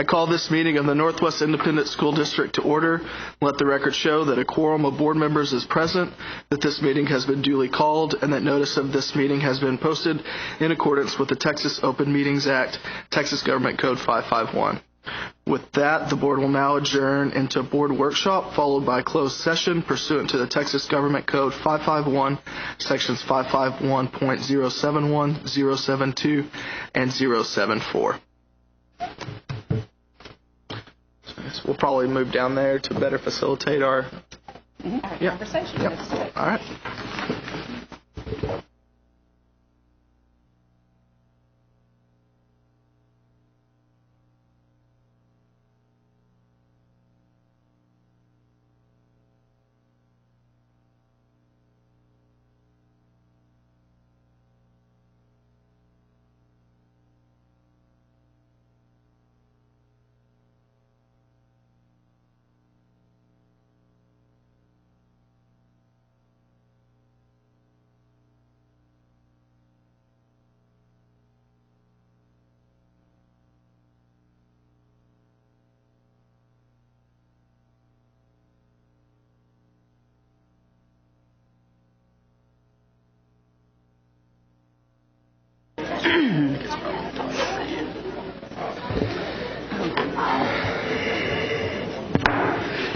I call this meeting of the Northwest Independent School District to order. Let the record show that a quorum of board members is present, that this meeting has been duly called, and that notice of this meeting has been posted in accordance with the Texas Open Meetings Act, Texas Government Code 551. With that, the board will now adjourn into board workshop, followed by closed session pursuant to the Texas Government Code 551, sections 551.071, 072, and 074. So we'll probably move down there to better facilitate our conversation. Yep. All right.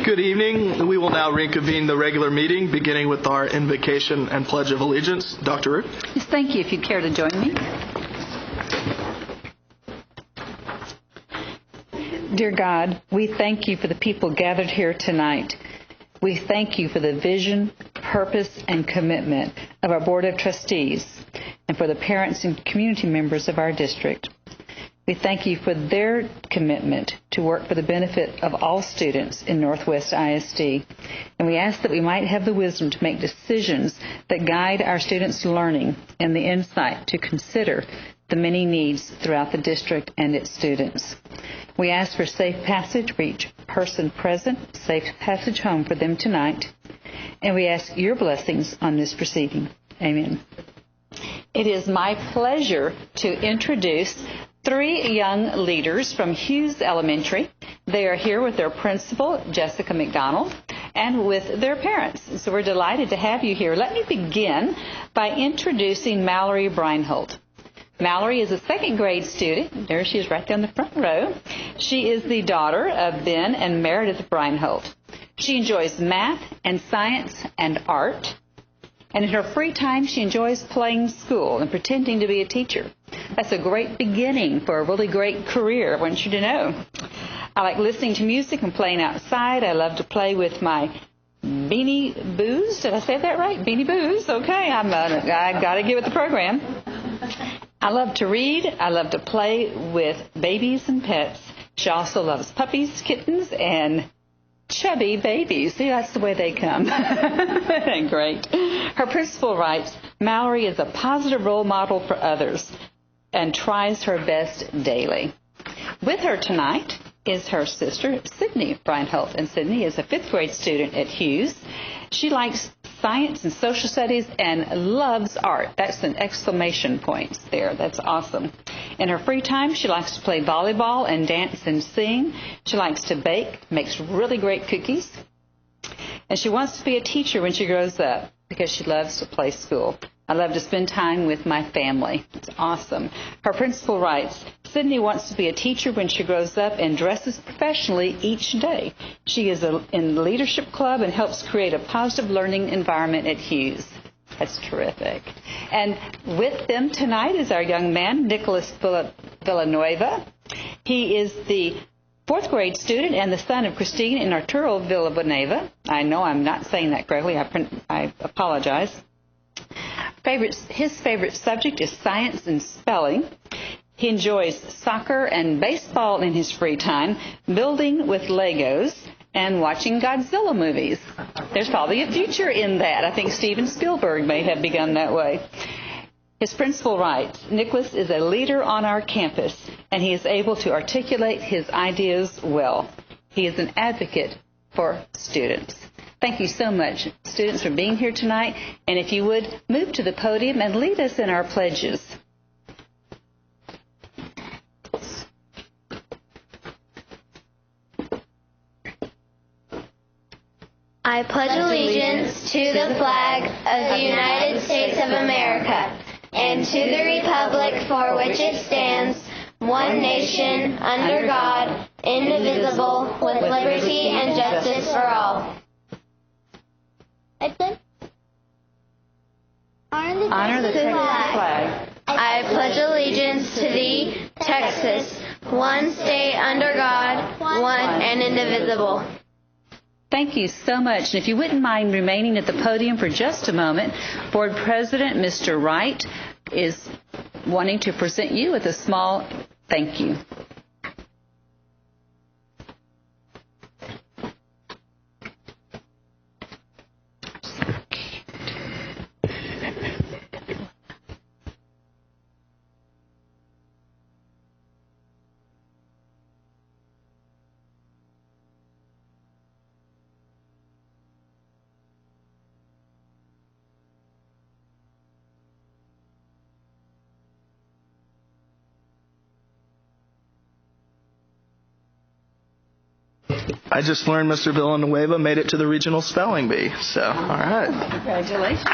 Good evening. We will now reconvene the regular meeting, beginning with our invocation and pledge of allegiance. Dr. Root. Yes, thank you. If you'd care to join me. Dear God, we thank you for the people gathered here tonight. We thank you for the vision, purpose, and commitment of our Board of Trustees and for the parents and community members of our district. We thank you for their commitment to work for the benefit of all students in Northwest ISD. And we ask that we might have the wisdom to make decisions that guide our students' learning and the insight to consider the many needs throughout the district and its students. We ask for safe passage for each person present, safe passage home for them tonight. And we ask your blessings on this proceeding. Amen. It is my pleasure to introduce 3 young leaders from Hughes Elementary. They are here with their principal, Jessica McDonald, and with their parents. So we're delighted to have you here. Let me begin by introducing Mallory Breinholt. Mallory is a second grade student. There she is right down the front row. She is the daughter of Ben and Meredith Breinholt. She enjoys math and science and art. And in her free time, she enjoys playing school and pretending to be a teacher. That's a great beginning for a really great career, I want you to know. I like listening to music and playing outside. I love to play with my Beanie Boos. Did I say that right? Beanie Boos. Okay, I got to get with the program. I love to read. I love to play with babies and pets. She also loves puppies, kittens, and chubby babies. See, that's the way they come. Great. Her principal writes, Mallory is a positive role model for others and tries her best daily. With her tonight is her sister, Sydney Breinholt, and Sydney is a 5th grade student at Hughes. She likes science and social studies and loves art. That's an exclamation point there. That's awesome. In her free time, she likes to play volleyball and dance and sing. She likes to bake, makes really great cookies. And she wants to be a teacher when she grows up because she loves to play school. I love to spend time with my family. It's awesome. Her principal writes, Sydney wants to be a teacher when she grows up and dresses professionally each day. She is in the leadership club and helps create a positive learning environment at Hughes. That's terrific. And with them tonight is our young man, Nicholas Villanueva. He is the 4th grade student and the son of Christine and Arturo Villanueva. I know I'm not saying that correctly. I apologize. His favorite subject is science and spelling. He enjoys soccer and baseball in his free time, building with Legos, and watching Godzilla movies. There's probably a future in that. I think Steven Spielberg may have begun that way. His principal writes, Nicholas is a leader on our campus, and he is able to articulate his ideas well. He is an advocate for students. Thank you so much, students, for being here tonight. And if you would, move to the podium and lead us in our pledges. I pledge allegiance to the flag of the United States of America and to the republic for which it stands, one nation, under God, indivisible, with liberty and justice for all. Honor the Texas flag. I pledge allegiance to thee, Texas, one state under God, one and indivisible. Thank you so much. And if you wouldn't mind remaining at the podium for just a moment, Board President Mr. Wright is wanting to present you with a small thank you. I just learned Mr. Villanueva made it to the regional spelling bee. So, all right. Congratulations.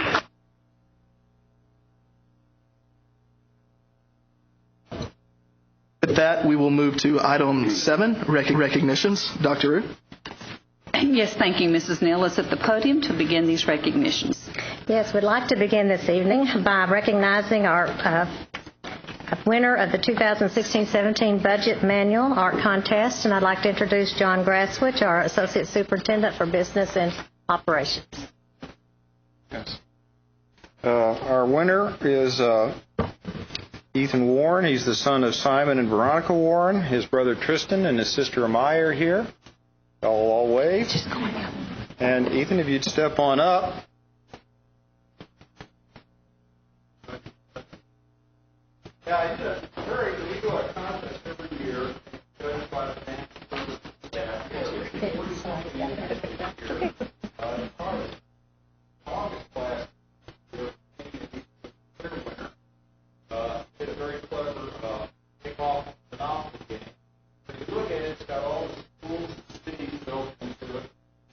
With that, we will move to item 7, recognitions. Dr. Rue? Yes, thank you, Mrs. Neal. Let's at the podium to begin these recognitions. Yes, we'd like to begin this evening by recognizing our winner of the 2016-17 Budget Manual Art Contest, and I'd like to introduce John Grasswich, our Associate Superintendent for Business and Operations. Yes. Our winner is Ethan Warren. He's the son of Simon and Veronica Warren. His brother Tristan and his sister Amaya are here. All wave. And Ethan, if you'd step on up. Yeah, we do a contest every year. Judged by the financial services staff. August last year, winner did a very clever kickoff monopoly game. If you look at it, it's got all the schools and cities built into it.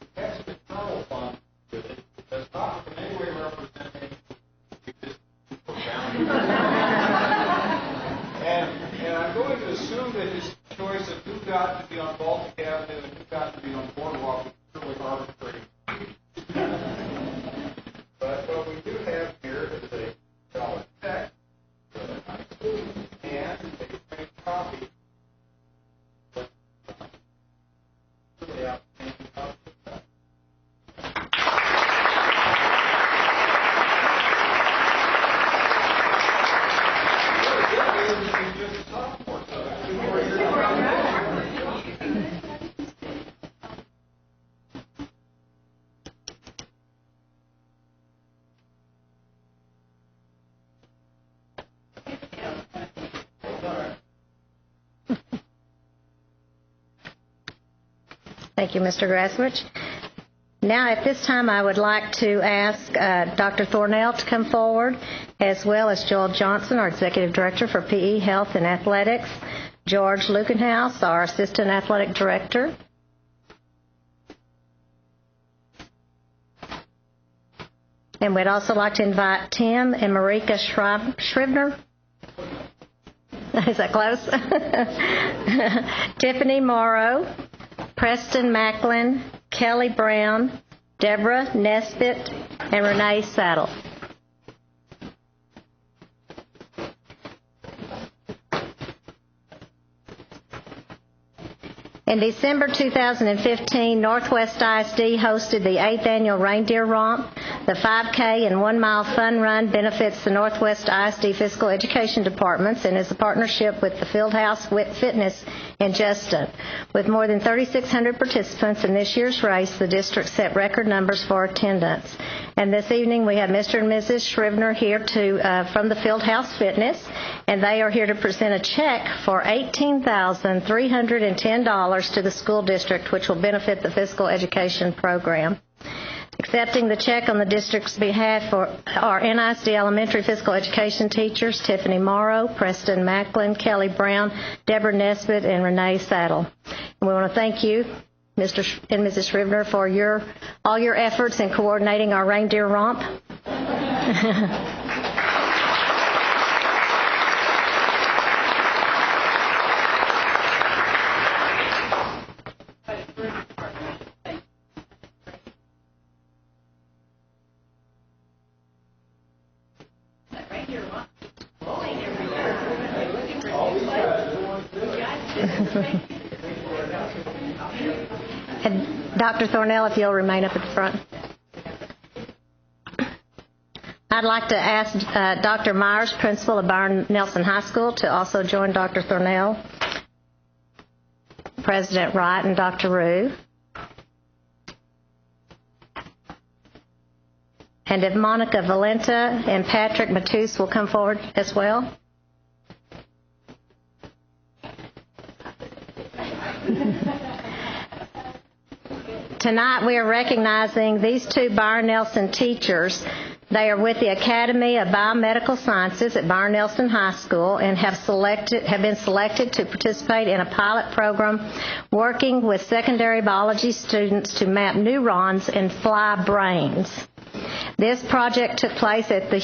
It has an internal fund with it. It does not in any way represent any existing And I'm going to assume that his choice of who got to be on Baltic Avenue and who got to be on Boardwalk is purely arbitrary. But what we do have here is a dollar check and a frank copy. Thank you, Mr. Grasswich. Now, at this time, I would like to ask Dr. Thornell to come forward, as well as Joel Johnson, our Executive Director for PE, Health, and Athletics, George Lukenhaus, our Assistant Athletic Director, and we'd also like to invite Tim and Marika Shrivner. Is that close? Tiffany Morrow, Preston Macklin, Kelly Brown, Deborah Nesbitt, and Renee Saddle. In December 2015, Northwest ISD hosted the 8th Annual Reindeer Romp. The 5K and 1 mile fun run benefits the Northwest ISD Physical Education Departments and is a partnership with the Fieldhouse Fitness in Justin. With more than 3,600 participants in this year's race, the district set record numbers for attendance. And this evening we have Mr. and Mrs. Shrivner here from the Fieldhouse Fitness, and they are here to present a check for $18,310 to the school district, which will benefit the physical education program. Accepting the check on the district's behalf are NISD elementary physical education teachers Tiffany Morrow, Preston Macklin, Kelly Brown, Deborah Nesbitt, and Renee Saddle. And we want to thank you, and Mrs. Scrivener, for all your efforts in coordinating our reindeer romp. And Dr. Thornell, if you'll remain up at the front. I'd like to ask Dr. Myers, principal of Byron Nelson High School, to also join Dr. Thornell, President Wright, and Dr. Rue. And if Monica Valenta and Patrick Matus will come forward as well. Tonight we are recognizing these two Byron Nelson teachers. They are with the Academy of Biomedical Sciences at Byron Nelson High School and have been selected to participate in a pilot program working with secondary biology students to map neurons in fly brains. This project took place at the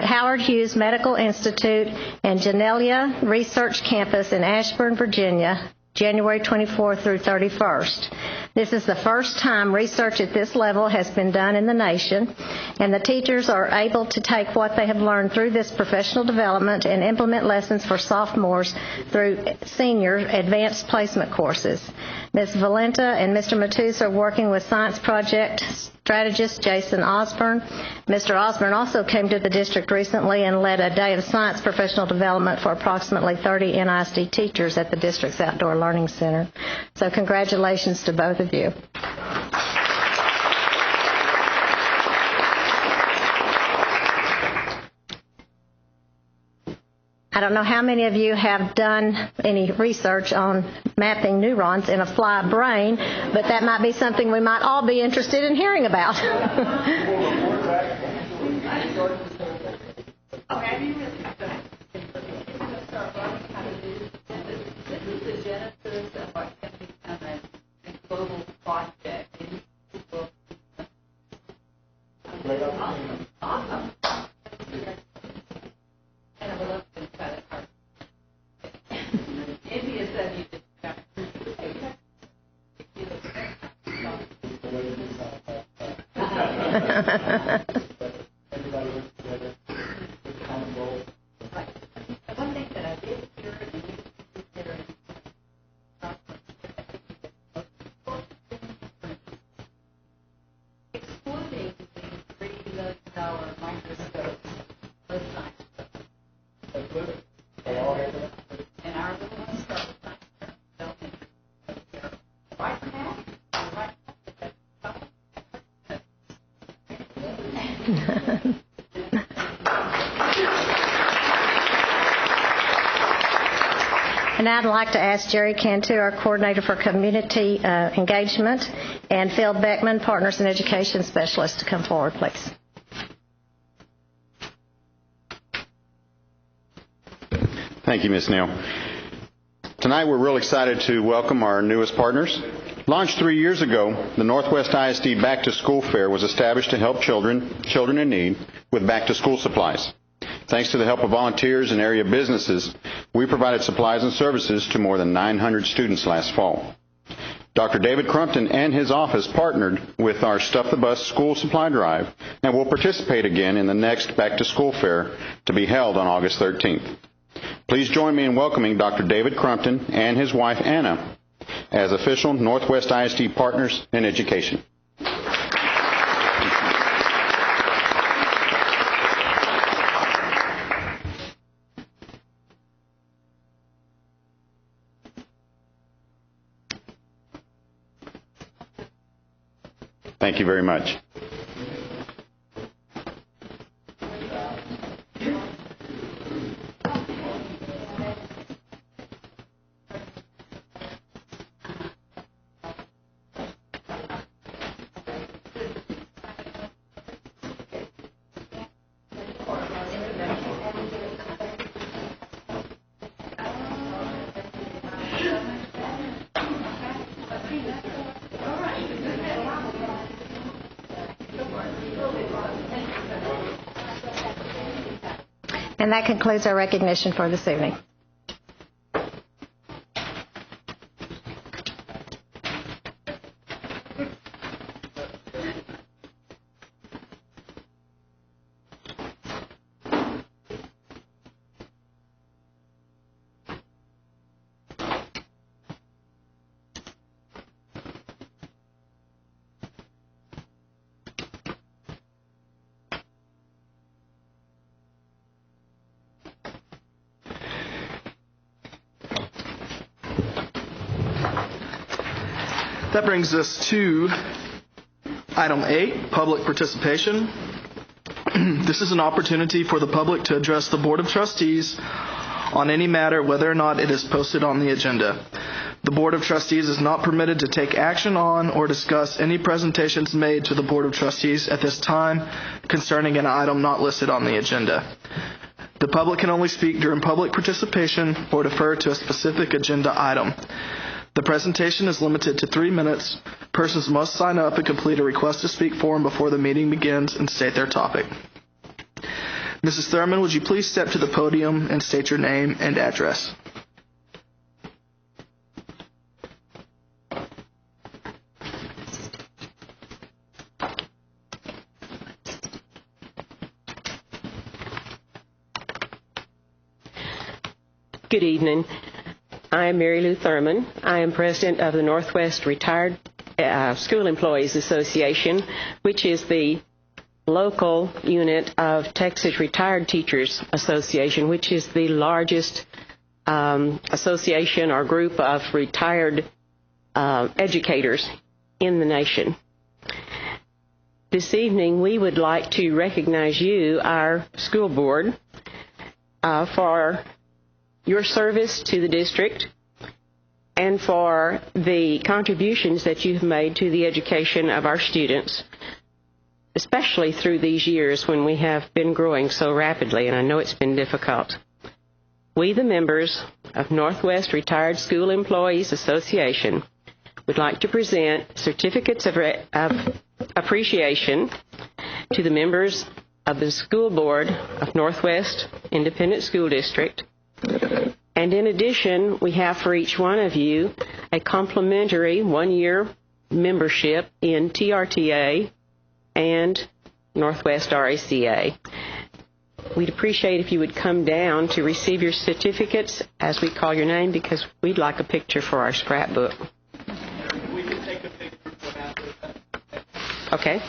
Howard Hughes Medical Institute and Genelia Research Campus in Ashburn, Virginia, January 24th through 31st. This is the first time research at this level has been done in the nation, and the teachers are able to take what they have learned through this professional development and implement lessons for sophomores through senior advanced placement courses. Ms. Valenta and Mr. Matus are working with science project strategist Jason Osborne. Mr. Osborne also came to the district recently and led a day of science professional development for approximately 30 NISD teachers at the district's Outdoor Learning Center. So congratulations to both of you. I don't know how many of you have done any research on mapping neurons in a fly brain, but that might be something we might all be interested in hearing about. This is the genesis of what can become a global project. Awesome. And I would love to try that part. India said you just got one thing that I did hear and you consider excluding the $3 million microscopes for science. And our little ones start with science right now. Right. And I'd like to ask Jerry Cantu, our coordinator for community engagement, and Phil Beckman, partners in education specialist, to come forward, please. Thank you, Ms. Neal. Tonight we're real excited to welcome our newest partners. Launched 3 years ago, the Northwest ISD Back to School Fair was established to help children in need with back to school supplies. Thanks to the help of volunteers and area businesses, we provided supplies and services to more than 900 students last fall. Dr. David Crumpton and his office partnered with our Stuff the Bus school supply drive and will participate again in the next Back to School Fair to be held on August 13th. Please join me in welcoming Dr. David Crumpton and his wife Anna as official Northwest ISD partners in education. Thank you very much. And that concludes our recognition for this evening. That brings us to item 8, public participation. This is an opportunity for the public to address the Board of Trustees on any matter, whether or not it is posted on the agenda. The Board of Trustees is not permitted to take action on or discuss any presentations made to the Board of Trustees at this time concerning an item not listed on the agenda. The public can only speak during public participation or defer to a specific agenda item. The presentation is limited to 3 minutes. Persons must sign up and complete a request to speak form before the meeting begins and state their topic. Mrs. Thurman, would you please step to the podium and state your name and address? Good evening. I am Mary Lou Thurman. I am president of the Northwest Retired School Employees Association, which is the local unit of Texas Retired Teachers Association, which is the largest association or group of retired educators in the nation. This evening, we would like to recognize you, our school board, for your service to the district and for the contributions that you've made to the education of our students, especially through these years when we have been growing so rapidly, and I know it's been difficult. We, the members of Northwest Retired School Employees Association, would like to present certificates of appreciation to the members of the school board of Northwest Independent School District. And in addition, we have for each one of you a complimentary one-year membership in TRTA and Northwest RACA. We'd appreciate if you would come down to receive your certificates as we call your name, because we'd like a picture for our scrapbook. We can take a picture for after. Okay.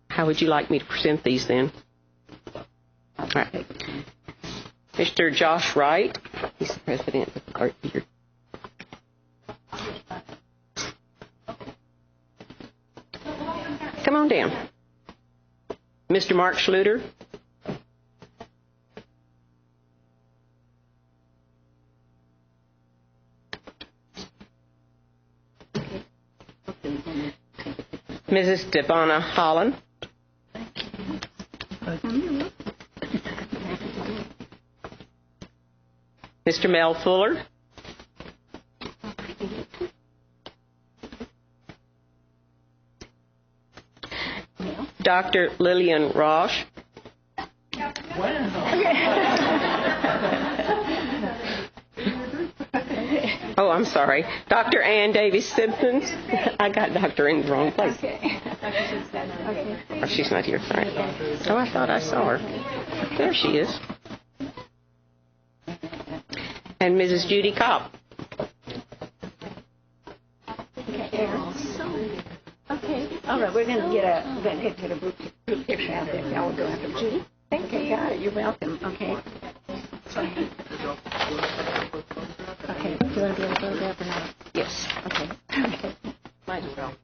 How would you like me to present these then? All right. Mr. Josh Wright, he's the president of the art here. Come on down. Mr. Mark Schluter. Mrs. Devonna Holland. Mr. Mel Fuller. Dr. Lillian Roche. Oh, I'm sorry. Dr. Ann Davis Simpkins. I got doctor in the wrong place. Oh, she's not here. All right. Oh, I thought I saw her. There she is. And Mrs. Judy Kopp. Okay. All right. We're going to get a group picture out there. Y'all will go after Judy. Thank you. Got it. You're welcome. Okay. Okay. Do you want to be able to go there or not? Yes. Okay. Might as well.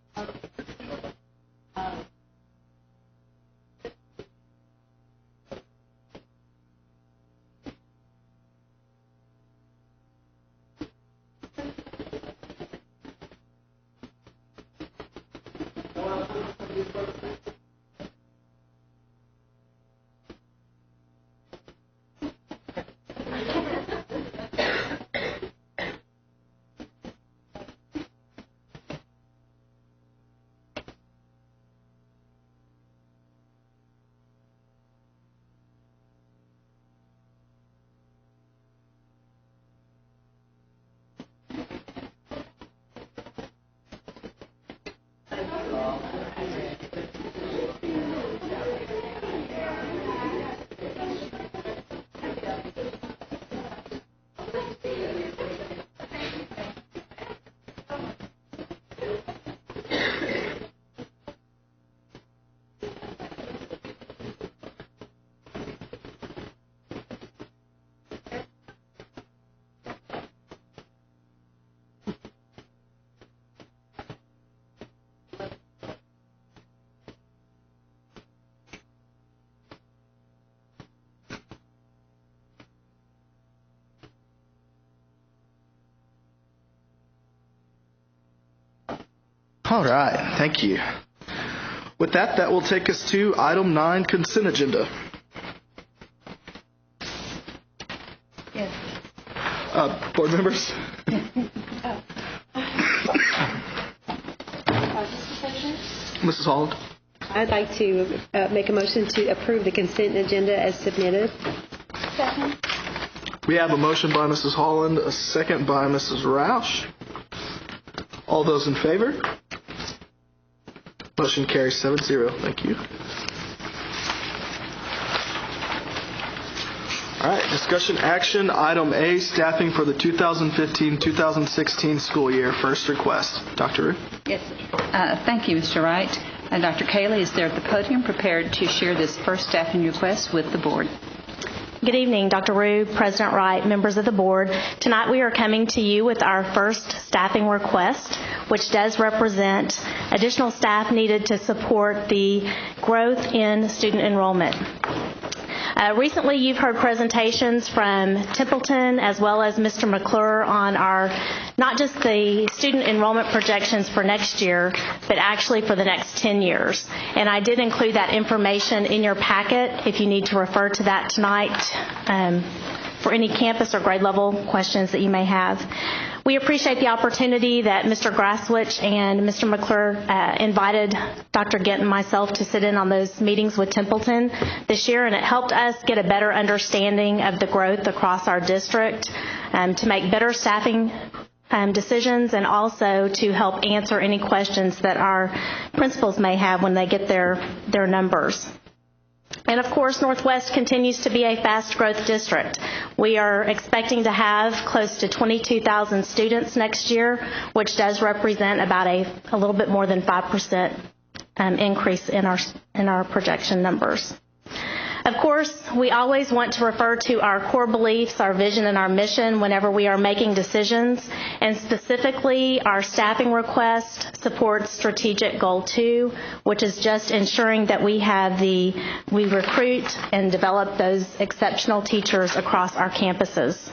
All right, thank you. With that, that will take us to item 9, consent agenda. Yes. Board members? Mrs. Holland? I'd like to make a motion to approve the consent agenda as submitted. Second. We have a motion by Mrs. Holland, a second by Mrs. Roush. All those in favor? Motion carries 7-0. Thank you. All right, discussion action. Item A, staffing for the 2015-2016 school year. First request. Dr. Rue? Yes. Thank you, Mr. Wright. Dr. Cayley is there at the podium prepared to share this first staffing request with the board. Good evening, Dr. Rue, President Wright, members of the board. Tonight we are coming to you with our first staffing request, which does represent additional staff needed to support the growth in student enrollment. Recently, you've heard presentations from Templeton as well as Mr. McClure on our, not just the student enrollment projections for next year, but actually for the next 10 years. And I did include that information in your packet if you need to refer to that tonight for any campus or grade level questions that you may have. We appreciate the opportunity that Mr. Graswich and Mr. McClure invited Dr. Gint and myself to sit in on those meetings with Templeton this year, and it helped us get a better understanding of the growth across our district to make better staffing decisions and also to help answer any questions that our principals may have when they get their numbers. And of course, Northwest continues to be a fast growth district. We are expecting to have close to 22,000 students next year, which does represent about a little bit more than 5% increase in our projection numbers. Of course, we always want to refer to our core beliefs, our vision, and our mission whenever we are making decisions, and specifically our staffing request supports strategic goal 2, which is just ensuring that we recruit and develop those exceptional teachers across our campuses.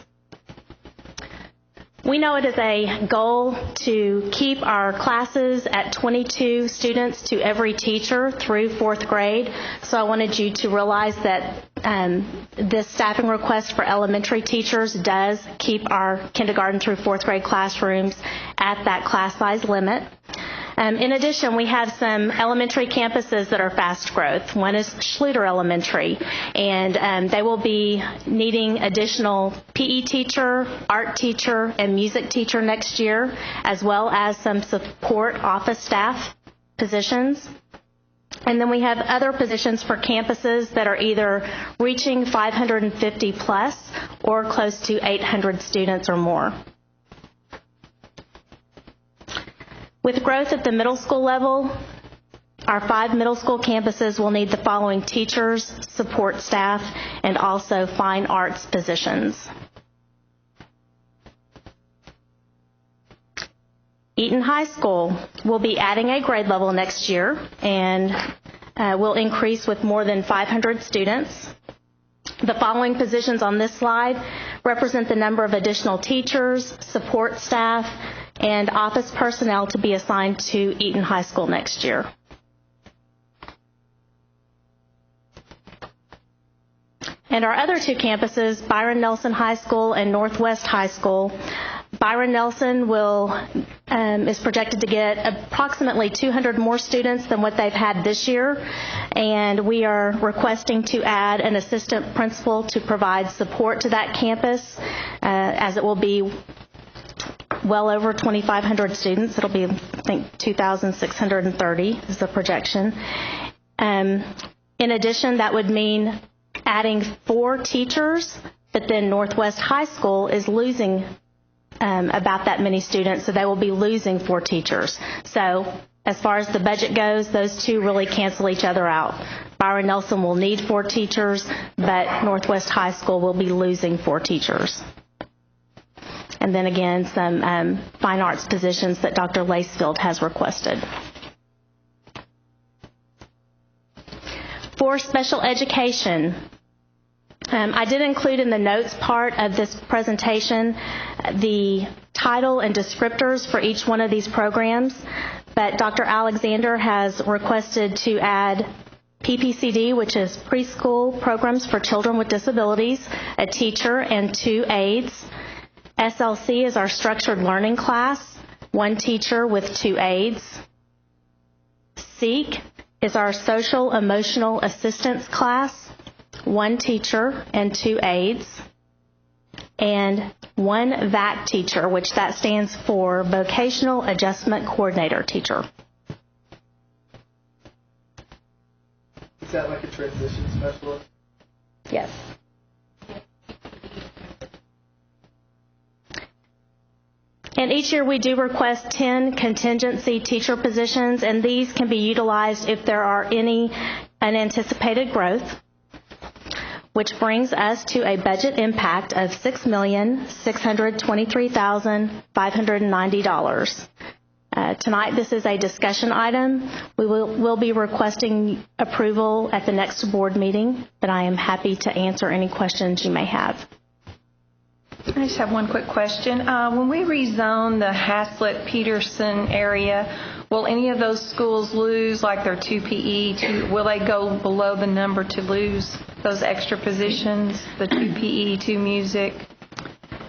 We know it is a goal to keep our classes at 22 students to every teacher through 4th grade. So I wanted you to realize that this staffing request for elementary teachers does keep our kindergarten through 4th grade classrooms at that class size limit. In addition, we have some elementary campuses that are fast growth. One is Schluter Elementary, and they will be needing additional PE teacher, art teacher, and music teacher next year, as well as some support office staff positions. And then we have other positions for campuses that are either reaching 550 plus or close to 800 students or more. With growth at the middle school level, our 5 middle school campuses will need the following teachers, support staff, and also fine arts positions. Eaton High School will be adding a grade level next year and will increase with more than 500 students. The following positions on this slide represent the number of additional teachers, support staff, and office personnel to be assigned to Eaton High School next year. And our other 2 campuses, Byron Nelson High School and Northwest High School, Byron Nelson is projected to get approximately 200 more students than what they've had this year, and we are requesting to add an assistant principal to provide support to that campus, as it will be well over 2,500 students. It'll be, I think, 2,630 is the projection. In addition, that would mean adding 4 teachers, but then Northwest High School is losing about that many students, so they will be losing 4 teachers. So as far as the budget goes, those 2 really cancel each other out. Byron Nelson will need 4 teachers, but Northwest High School will be losing 4 teachers. And then again, some fine arts positions that Dr. Lacefield has requested. For special education, I did include in the notes part of this presentation the title and descriptors for each one of these programs. but Dr. Alexander has requested to add PPCD, which is Preschool Programs for Children with Disabilities, a teacher and 2 aides. SLC is our Structured Learning class, 1 teacher with 2 aides. SEEK is our Social Emotional Assistance class, 1 teacher and 2 aides. And 1 VAC teacher, which that stands for Vocational Adjustment Coordinator teacher. Is that like a transition specialist? Yes. And each year we do request 10 contingency teacher positions, and these can be utilized if there are any unanticipated growth, which brings us to a budget impact of $6,623,590. Tonight, this is a discussion item. We'll be requesting approval at the next board meeting, but I am happy to answer any questions you may have. I just have one quick question. When we rezone the Haslett-Peterson area, will any of those schools lose, like their 2 PE, will they go below the number to lose those extra positions, the 2 PE, 2 music,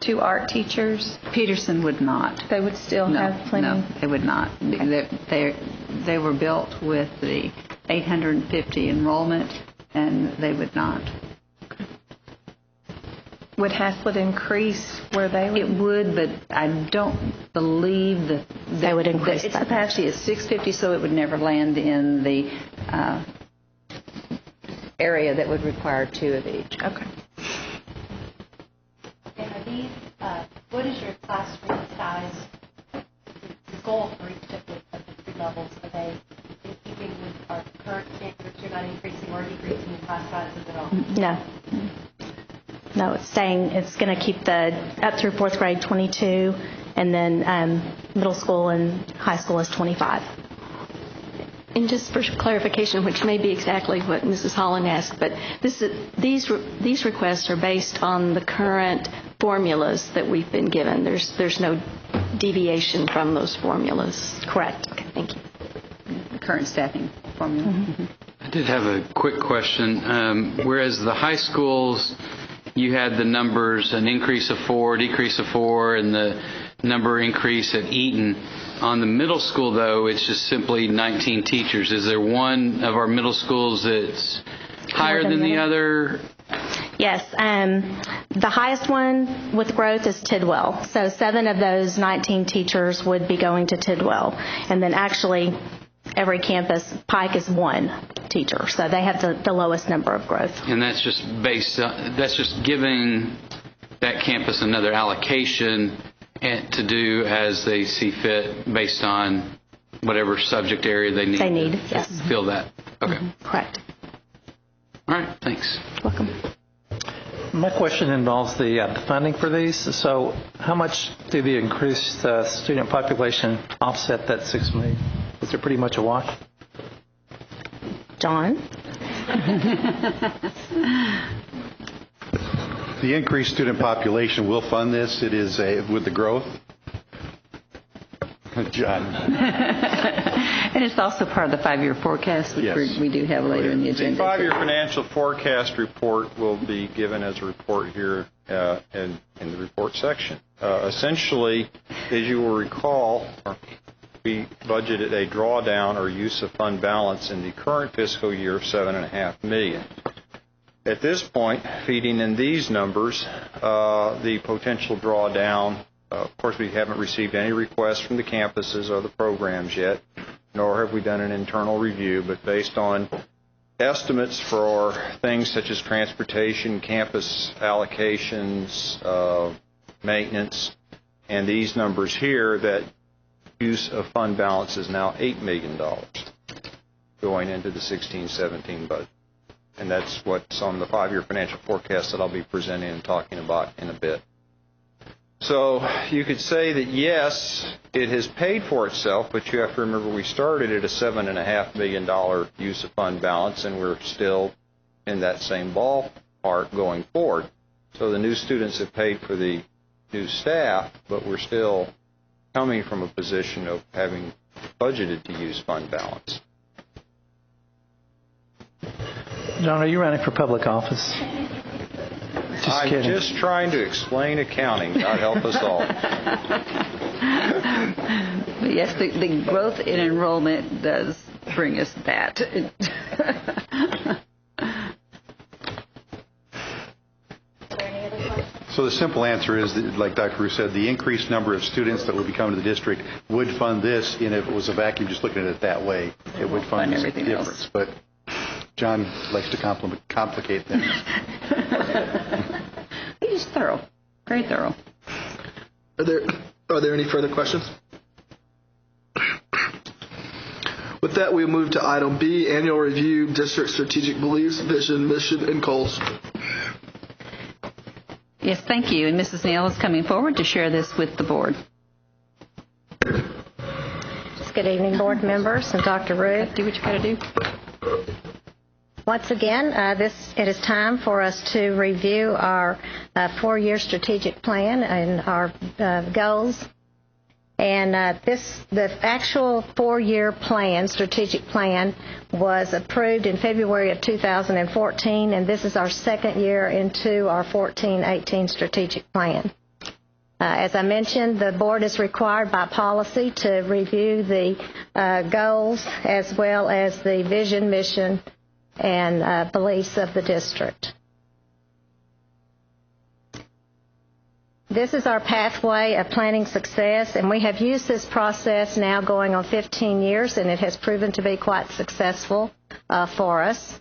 2 art teachers? Peterson would not. They would still have plenty? No, they would not. They were built with the 850 enrollment, and they would not. Would Haslett increase where they would? It would, but I don't believe that they would increase. Its capacity is 650, so it would never land in the area that would require 2 of each. Okay. And are these, what is your classroom size, the goal for each of the 3 levels? Are they in keeping with our current standards? You're not increasing or decreasing the class sizes at all? No. No, it's saying it's going to keep the up through 4th grade 22, and then middle school and high school is 25. And just for clarification, which may be exactly what Mrs. Holland asked, but these requests are based on the current formulas that we've been given. There's no deviation from those formulas. Correct. Okay, thank you. The current staffing formula. Mm-hmm. I did have a quick question. Whereas the high schools, you had the numbers, an increase of 4, decrease of 4, and the number increase at Eaton. On the middle school, though, it's just simply 19 teachers. Is there one of our middle schools that's higher than the other? Yes. The highest one with growth is Tidwell. So 7 of those 19 teachers would be going to Tidwell. And then actually every campus, Pike is 1 teacher. So they have the lowest number of growth. And that's just that's just giving that campus another allocation to do as they see fit based on whatever subject area they need. They need, yes. Fill that. Okay. Mm-hmm. Correct. All right. Thanks. Welcome. My question involves the funding for these. So how much do the increased student population offset that $6 million? Is it pretty much a wash? John? The increased student population will fund this. It is with the growth. John. And it's also part of the 5-year forecast, which yes. we do have later in the agenda. The 5-year financial forecast report will be given as a report here in the report section. Essentially, as you will recall, we budgeted a drawdown or use of fund balance in the current fiscal year of $7.5 million. At this point, feeding in these numbers, the potential drawdown, of course, we haven't received any requests from the campuses or the programs yet, nor have we done an internal review, but based on estimates for things such as transportation, campus allocations, maintenance, and these numbers here, that use of fund balance is now $8 million going into the 16-17 budget. And that's what's on the 5-year financial forecast that I'll be presenting and talking about in a bit. So you could say that, yes, it has paid for itself, but you have to remember we started at a $7.5 million use of fund balance, and we're still in that same ballpark going forward. So the new students have paid for the new staff, but we're still coming from a position of having budgeted to use fund balance. John, are you running for public office? I'm kidding. just trying to explain accounting. God help us all. But yes, the growth in enrollment does bring us that. So the simple answer is, that, like Dr. Rue said, the increased number of students that would be coming to the district would fund this, and if it was a vacuum, just looking at it that way, it would fund this everything difference. else. But John likes to complicate things. He's thorough, very thorough. Are there any further questions? With that, we move to item B, annual review, district strategic beliefs, vision, mission, and goals. Yes, thank you. And Mrs. Neal is coming forward to share this with the board. Good evening, board members and Dr. Rue. Do what you got to do. Once again, it is time for us to review our 4-year strategic plan and our goals. And the actual 4-year plan, strategic plan, was approved in February of 2014, and this is our second year into our 14-18 strategic plan. As I mentioned, the board is required by policy to review the goals as well as the vision, mission, and beliefs of the district. This is our pathway of planning success, and we have used this process now going on 15 years, and it has proven to be quite successful for us.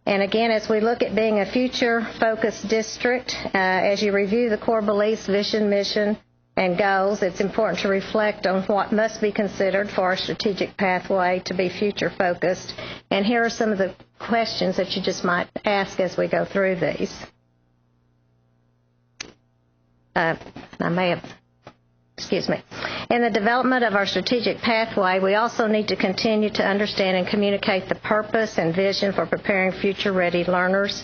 And again, as we look at being a future-focused district, as you review the core beliefs, vision, mission, and goals, it's important to reflect on what must be considered for our strategic pathway to be future-focused. And here are some of the questions that you just might ask as we go through these. In the development of our strategic pathway, we also need to continue to understand and communicate the purpose and vision for preparing future-ready learners.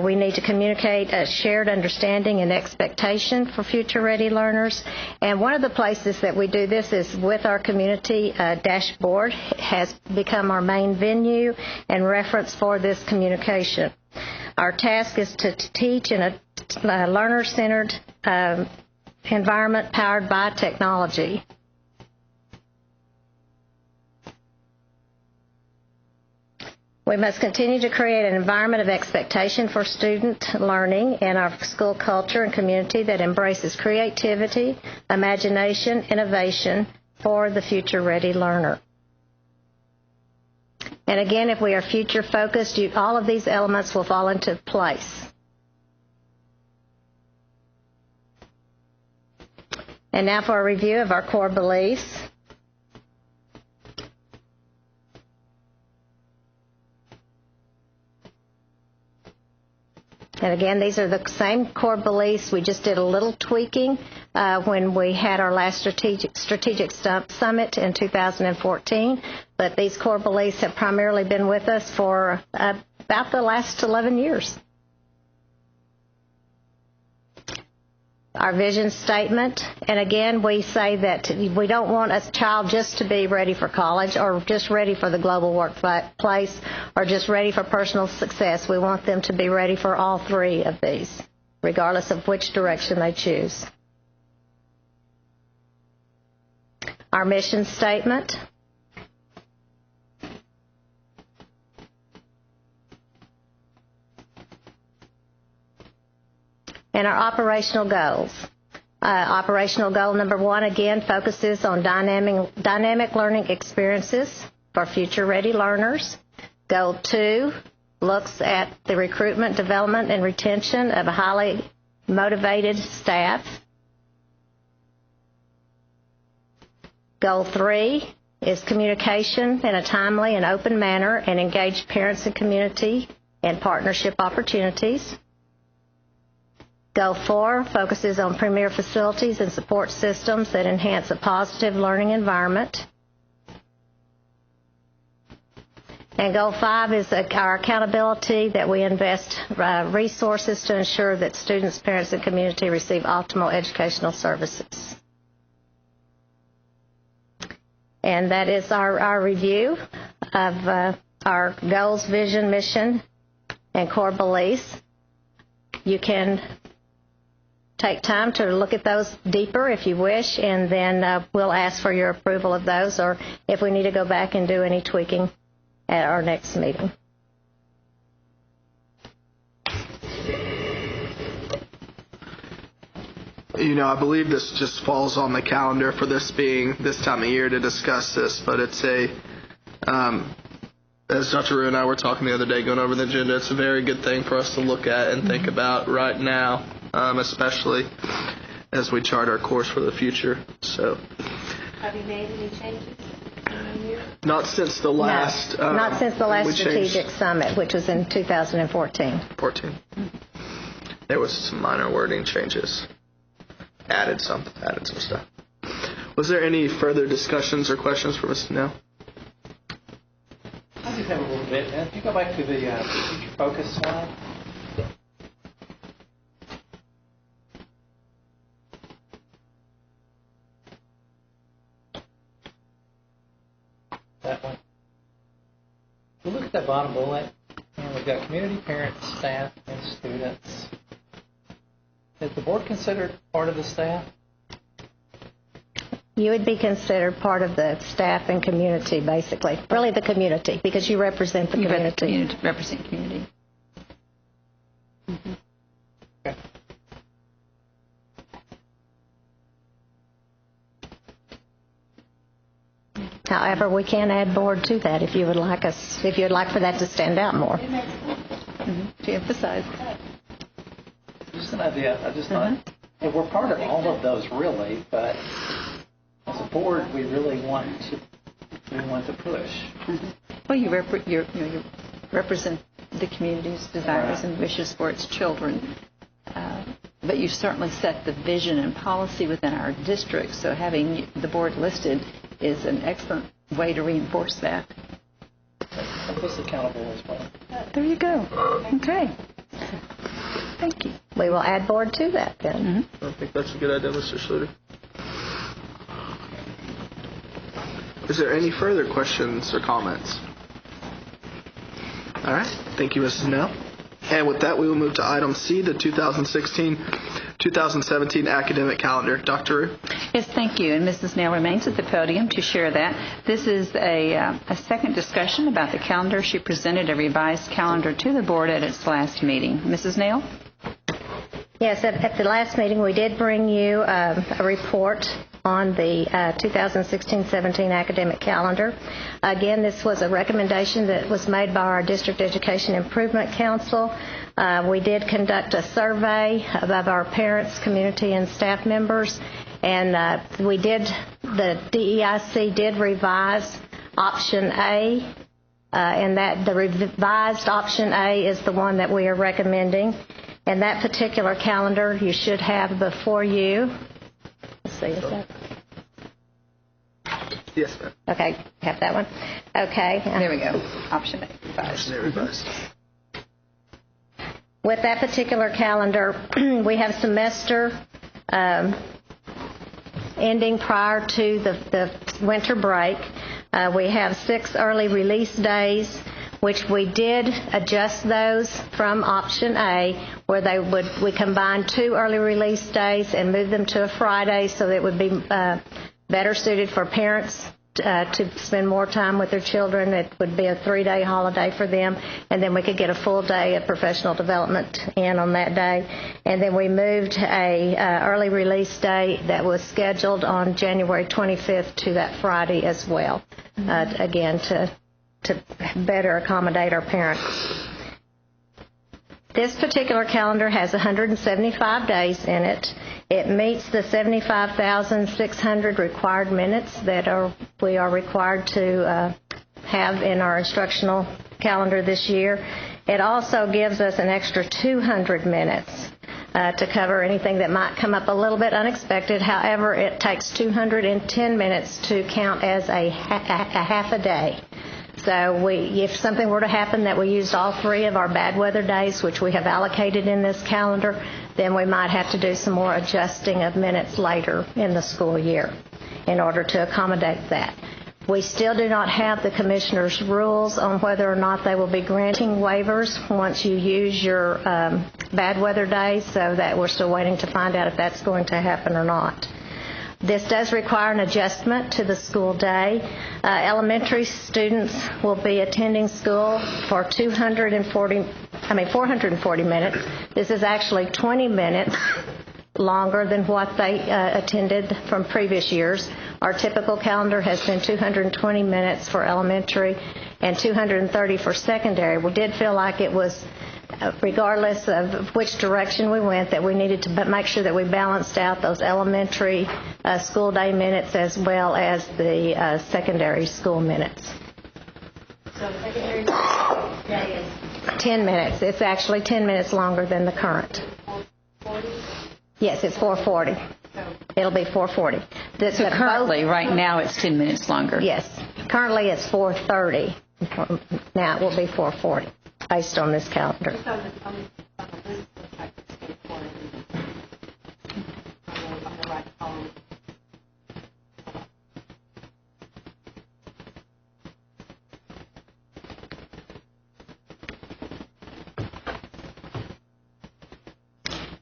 We need to communicate a shared understanding and expectation for future-ready learners. And one of the places that we do this is with our community dashboard. It has become our main venue and reference for this communication. Our task is to teach in a learner-centered environment powered by technology. We must continue to create an environment of expectation for student learning in our school culture and community that embraces creativity, imagination, innovation for the future-ready learner. And again, if we are future-focused, all of these elements will fall into place. And now for a review of our core beliefs. And again, these are the same core beliefs. We just did a little tweaking when we had our last strategic summit in 2014. But these core beliefs have primarily been with us for about the last 11 years. Our vision statement, and again, we say that we don't want a child just to be ready for college or just ready for the global workplace or just ready for personal success. We want them to be ready for all three of these, regardless of which direction they choose. Our mission statement. And our operational goals. Operational goal number 1, again, focuses on dynamic learning experiences for future-ready learners. Goal 2 looks at the recruitment, development, and retention of a highly motivated staff. Goal 3 is communication in a timely and open manner and engage parents and community in partnership opportunities. Goal 4 focuses on premier facilities and support systems that enhance a positive learning environment. And Goal 5 is our accountability, that we invest resources to ensure that students, parents, and community receive optimal educational services. And that is our review of our goals, vision, mission, and core beliefs. You can take time to look at those deeper if you wish, and then we'll ask for your approval of those, or if we need to go back and do any tweaking at our next meeting. You know, I believe this just falls on the calendar for this being this time of year to discuss this, but it's as Dr. Rue and I were talking the other day going over the agenda, it's a very good thing for us to look at and think about right now, especially as we chart our course for the future. So, have you made any changes? Not since the last. No, not since the last strategic summit, which was in 2014. There was some minor wording changes. Added some stuff. Was there any further discussions or questions for Mr. Nell? I just have a little bit. If you go back to the future focus slide. That one. We look at that bottom bullet, and we've got community, parents, staff, and students. Is the board considered part of the staff? You would be considered part of the staff and community, basically. Really the community, because you represent the community. Represent community. Mm-hmm. Okay. However, we can add board to that if you would like for that to stand out more. Mm-hmm. To emphasize. Just an idea. I just thought we're part of all of those, really, but as a board, we really want to push. Mm-hmm. Well, you represent the community's desires and wishes for its children, but you certainly set the vision and policy within our district. So having the board listed is an excellent way to reinforce that. Help us accountable as well. There you go. Okay. Thank you. We will add board to that then. Mm-hmm. I think that's a good idea, Mr. Schluter. Is there any further questions or comments? All right. Thank you, Mrs. Nell. And with that, we will move to item C, the 2016-2017 academic calendar. Dr. Rue? Yes, thank you. And Mrs. Nell remains at the podium to share that. This is a second discussion about the calendar. She presented a revised calendar to the board at its last meeting. Mrs. Nell? Yes, at the last meeting, we did bring you a report on the 2016-17 academic calendar. Again, this was a recommendation that was made by our District Education Improvement Council. We did conduct a survey of our parents, community, and staff members, and the DEIC did revise option A, and that the revised option A is the one that we are recommending. And that particular calendar you should have before you. Let's see, is that? Yes, ma'am. Okay, have that one. Okay. There we go. Option A revised. Option A revised. With that particular calendar, we have semester ending prior to the winter break. We have 6 early release days, which we did adjust those from option A, where we combined 2 early release days and move them to a Friday so that it would be better suited for parents to spend more time with their children. It would be a 3-day holiday for them, and then we could get a full day of professional development in on that day. And then we moved a early release day that was scheduled on January 25th to that Friday as well, again to better accommodate our parents. This particular calendar has 175 days in it. It meets the 75,600 required minutes that we are required to have in our instructional calendar this year. It also gives us an extra 200 minutes to cover anything that might come up a little bit unexpected. However, it takes 210 minutes to count as a half a day. So if something were to happen that we used all 3 of our bad weather days, which we have allocated in this calendar, then we might have to do some more adjusting of minutes later in the school year in order to accommodate that. We still do not have the commissioner's rules on whether or not they will be granting waivers once you use your bad weather days, so that we're still waiting to find out if that's going to happen or not. This does require an adjustment to the school day. Elementary students will be attending school for 440 minutes. This is actually 20 minutes longer than what they attended from previous years. Our typical calendar has been 220 minutes for elementary and 230 for secondary. We did feel like it was, regardless of which direction we went, that we needed to make sure that we balanced out those elementary school day minutes as well as the secondary school minutes. So secondary day is 10 minutes. It's actually 10 minutes longer than the current. 40? Yes, it's 4:40. It'll be 4:40. So currently, right now, it's 10 minutes longer. Yes. Currently, it's 4:30. Now it will be 4:40 based on this calendar.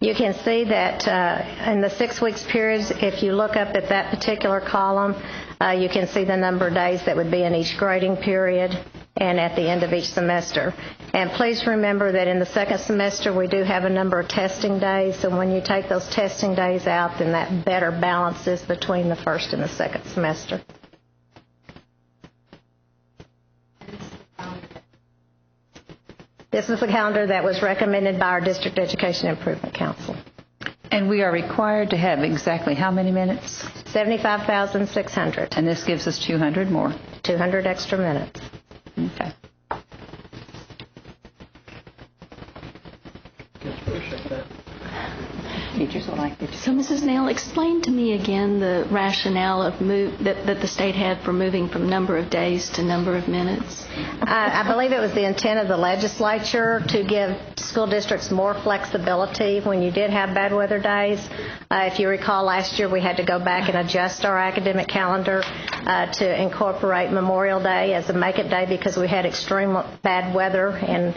You can see that in the 6 weeks periods, if you look up at that particular column, you can see the number of days that would be in each grading period and at the end of each semester. And please remember that in the second semester, we do have a number of testing days, so when you take those testing days out, then that better balances between the first and the second semester. This is the calendar that was recommended by our District Education Improvement Council. And we are required to have exactly how many minutes? 75,600. And this gives us 200 more. 200 extra minutes. Okay. Teachers will like it. So, Mrs. Nail, explain to me again the rationale of that the state had for moving from number of days to number of minutes. I believe it was the intent of the legislature to give school districts more flexibility when you did have bad weather days. If you recall, last year we had to go back and adjust our academic calendar to incorporate Memorial Day as a make-it day because we had extreme bad weather and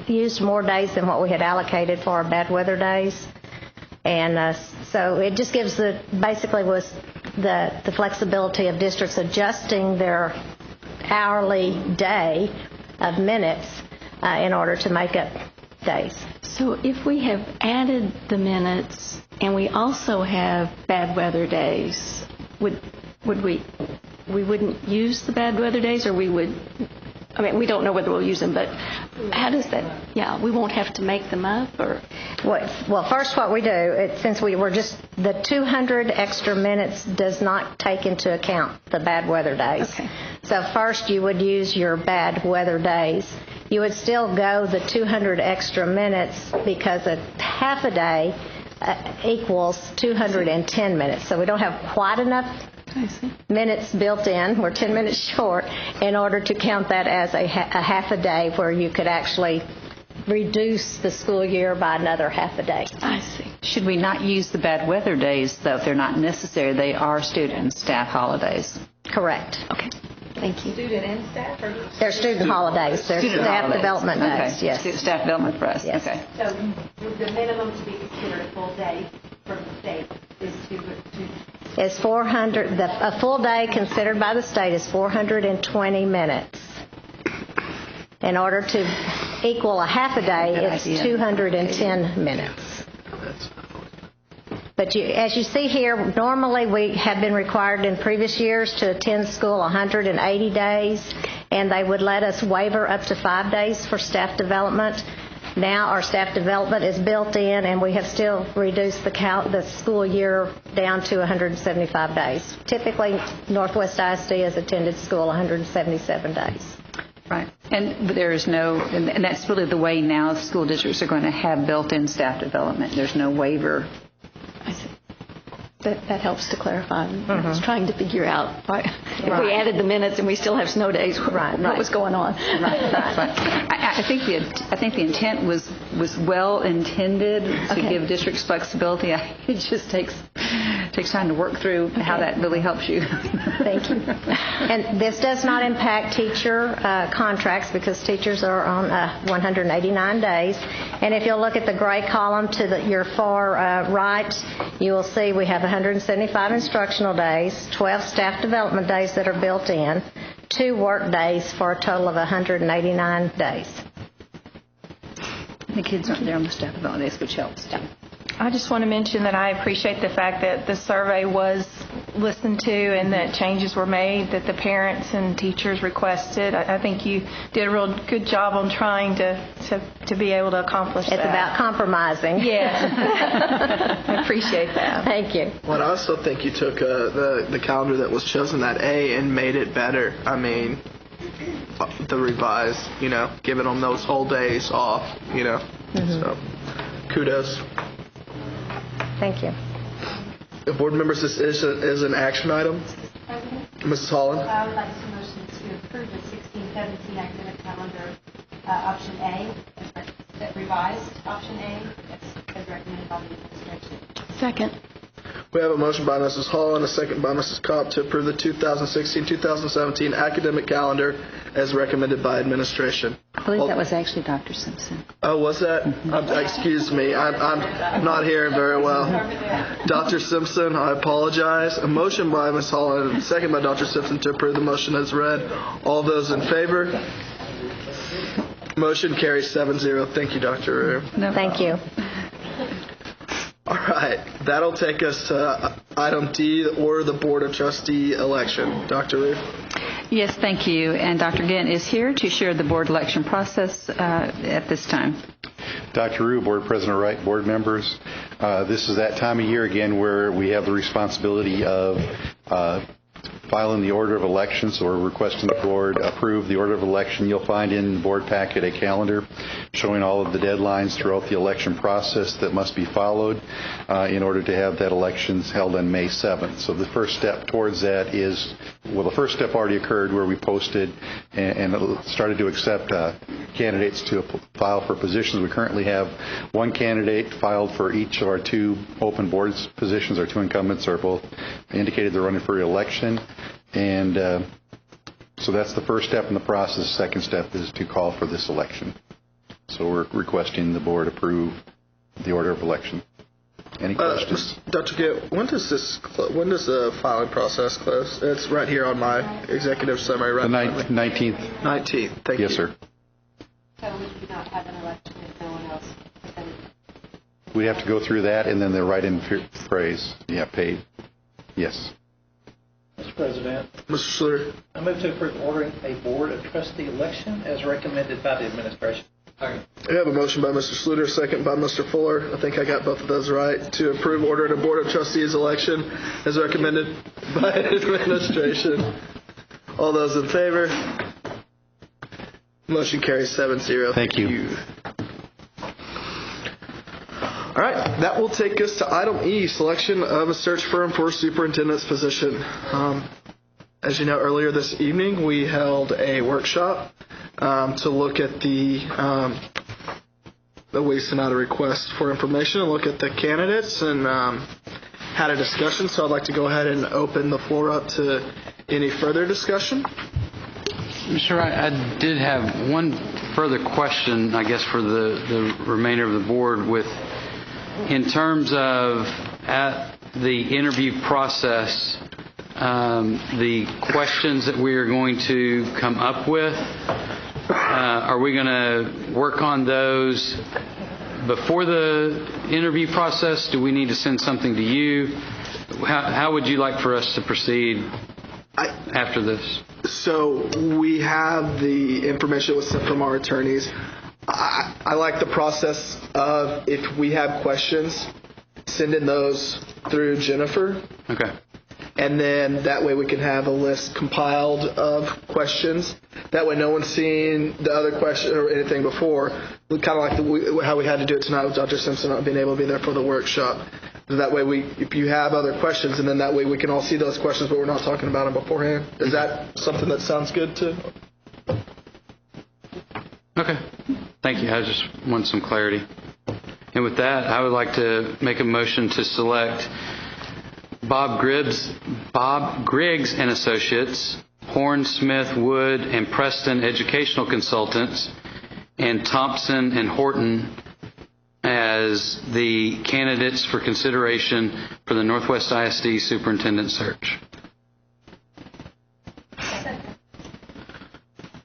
used more days than what we had allocated for our bad weather days. And so it just gives basically was the flexibility of districts adjusting their hourly day of minutes in order to make up days. So if we have added the minutes and we also have bad weather days, would we wouldn't use the bad weather days, or we would? I mean, we don't know whether we'll use them, but how does that? Yeah, we won't have to make them up, or? Well, first what we do, since we were just, the 200 extra minutes does not take into account the bad weather days. Okay. So first you would use your bad weather days. You would still go the 200 extra minutes because a half a day equals 210 minutes. So we don't have quite enough minutes built in. We're 10 minutes short in order to count that as a half a day where you could actually reduce the school year by another half a day. I see. Should we not use the bad weather days, though, if they're not necessary? They are student and staff holidays. Correct. Okay. Thank you. Student and staff? Or They're student holidays. They're Student staff holidays. development days, Okay. yes. Staff development for us. Yes. Okay. So the minimum to be considered a full day from the state is Is 400, a full day considered by the state is 420 minutes. In order to equal a half a day, it's 210 minutes. But as you see here, normally we have been required in previous years to attend school 180 days, and they would let us waiver up to 5 days for staff development. Now our staff development is built in, and we have still reduced the school year down to 175 days. Typically, Northwest ISD has attended school 177 days. Right. And there is no, and that's really the way now school districts are going to have built-in staff development. There's no waiver. I see. That helps to clarify. I was trying to figure out if we added the minutes and we still have snow days, what was going on. Right. I think the intent was well intended to give districts flexibility. It just takes takes time to work through how that really helps you. Thank you. And this does not impact teacher contracts because teachers are on 189 days. And if you'll look at the gray column to your far right, you will see we have 175 instructional days, 12 staff development days that are built in, 2 work days for a total of 189 days. The kids aren't there on the staff development days, which helps. I just want to mention that I appreciate the fact that the survey was listened to and that changes were made that the parents and teachers requested. I think you did a real good job on trying to be able to accomplish that. It's about compromising. Yes. I appreciate that. Thank you. Well, I also think you took the calendar that was chosen, that A, and made it better. I mean, the revised, giving them those whole days off, So, kudos. Thank you. Board members, this is an action item. Mrs. Holland? I would like to motion to approve the 16-17 academic calendar, option A, as revised option A, as recommended by the administration. Second. We have a motion by Mrs. Hall and a second by Mrs. Kopp to approve the 2016-2017 academic calendar as recommended by administration. I believe that was actually Dr. Simpson. Oh, was that? Excuse me. I'm not hearing very well. Dr. Simpson, I apologize. A motion by Ms. Hall and a second by Dr. Simpson to approve the motion as read. All those in favor? Motion carries 7-0. Thank you, Dr. Rue. No Thank you. All right. That'll take us to item D, the order of the Board of Trustee election. Dr. Rue? Yes, thank you. And Dr. Gant is here to share the board election process at this time. Dr. Rue, Board President Wright, board members, this is that time of year again where we have the responsibility of filing the order of election, so we're requesting the board approve the order of election. You'll find in the board packet a calendar showing all of the deadlines throughout the election process that must be followed in order to have that election held on May 7th. So the first step towards that is, the first step already occurred where we posted and started to accept candidates to file for positions. We currently have one candidate filed for each of our 2 open boards positions. Our 2 incumbents are both indicated they're running for re-election. And so that's the first step in the process. The second step is to call for this election. So we're requesting the board approve the order of election. Any questions? Dr. Gitt, when does the filing process close? It's right here on my executive summary. Right. The 19th. 19th. Thank you. Yes, sir. So we do not have an election if no one else presented. We have to go through that, and then they're right in phrase. Yeah, paid. Yes. Mr. President. Mr. Schluter. I move to approve ordering a board of trustee election as recommended by the administration. We have a motion by Mr. Schluter, second by Mr. Fuller. I think I got both of those right. To approve order to Board of Trustees election as recommended by administration. All those in favor? Motion carries 7-0. Thank you. All right, that will take us to item E, selection of a search firm for superintendent's position. As you know, earlier this evening we held a workshop to look at we sent out a request for information and look at the candidates and had a discussion. So I'd like to go ahead and open the floor up to any further discussion. Mr. Wright, I did have one further question, I guess, for the remainder of the board in terms of at the interview process, the questions that we are going to come up with, are we going to work on those before the interview process? Do we need to send something to you? How would you like for us to proceed after this? So we have the information that was sent from our attorneys. I like the process of, if we have questions, sending those through Jennifer. Okay. And then that way we can have a list compiled of questions. That way no one's seen the other question or anything before. Kind of like how we had to do it tonight with Dr. Simpson not being able to be there for the workshop. That way if you have other questions, and then that way we can all see those questions, but we're not talking about them beforehand. Is that something that sounds good to? Okay. Thank you. I just want some clarity. And with that, I would like to make a motion to select Bob Griggs and Associates, Horn, Smith, Wood, and Preston Educational Consultants, and Thompson and Horton as the candidates for consideration for the Northwest ISD superintendent search.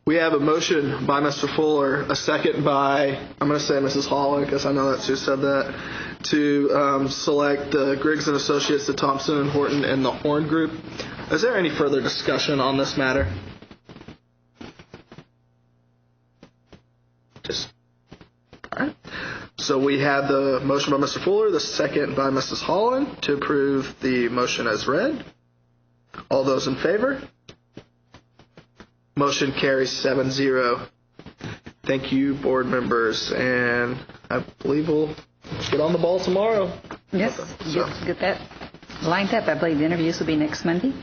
We have a motion by Mr. Fuller, a second by, I'm going to say Mrs. Holland, because I know that's who said that, to select the Griggs and Associates, the Thompson and Horton, and the Horn Group. Is there any further discussion on this matter? All right. So we had the motion by Mr. Fuller, the second by Mrs. Holland to approve the motion as read. All those in favor? Motion carries 7-0. Thank you, board members, and I believe we'll get on the ball tomorrow. Yes, get that lined up. I believe the interviews will be next Monday.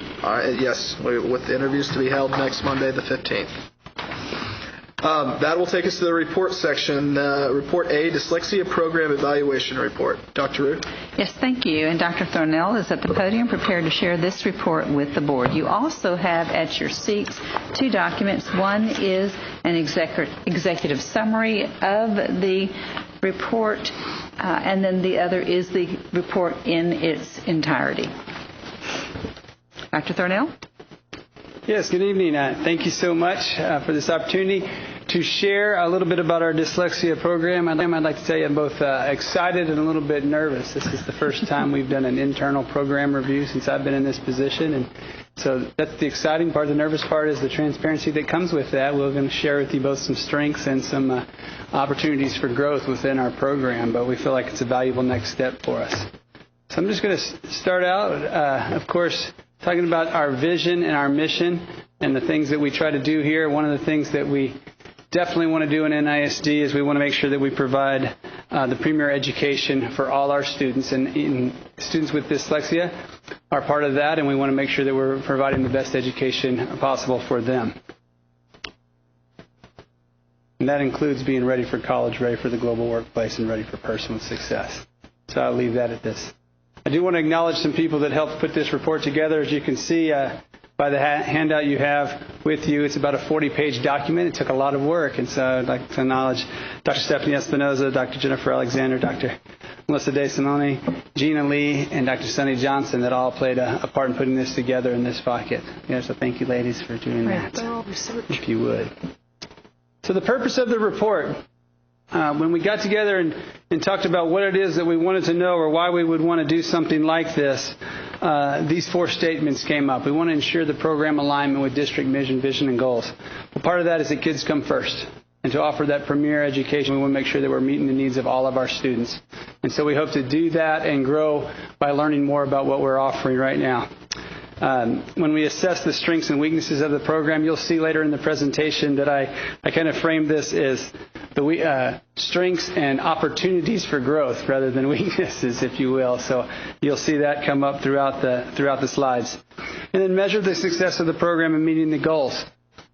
Yes, with the interviews to be held next Monday, the 15th. That will take us to the report section. Report A, Dyslexia Program Evaluation Report. Dr. Rue? Yes, thank you. And Dr. Thornell is at the podium prepared to share this report with the board. You also have at your seats 2 documents. One is an executive summary of the report, and then the other is the report in its entirety. Dr. Thornell? Yes, good evening. Thank you so much for this opportunity to share a little bit about our dyslexia program. I'd like to tell you I'm both excited and a little bit nervous. This is the first time we've done an internal program review since I've been in this position, and so that's the exciting part. The nervous part is the transparency that comes with that. We're going to share with you both some strengths and some opportunities for growth within our program, but we feel like it's a valuable next step for us. So I'm just going to start out, of course, talking about our vision and our mission and the things that we try to do here. One of the things that we definitely want to do in NISD is we want to make sure that we provide the premier education for all our students. And students with dyslexia are part of that, and we want to make sure that we're providing the best education possible for them. And that includes being ready for college, ready for the global workplace, and ready for personal success. So I'll leave that at this. I do want to acknowledge some people that helped put this report together. As you can see by the handout you have with you, it's about a 40-page document. It took a lot of work, and so I'd like to acknowledge Dr. Stephanie Espinoza, Dr. Jennifer Alexander, Dr. Melissa DeSimone, Gina Lee, and Dr. Sunny Johnson that all played a part in putting this together in this pocket. Yeah, so thank you, ladies, for doing that, if you would. So the purpose of the report, when we got together and talked about what it is that we wanted to know or why we would want to do something like this, these 4 statements came up. We want to ensure the program alignment with district mission, vision, and goals. Well, part of that is that kids come first. And to offer that premier education, we want to make sure that we're meeting the needs of all of our students. And so we hope to do that and grow by learning more about what we're offering right now. When we assess the strengths and weaknesses of the program, you'll see later in the presentation that I kind of framed this as the strengths and opportunities for growth rather than weaknesses, if you will. So you'll see that come up throughout the slides. And then measure the success of the program in meeting the goals.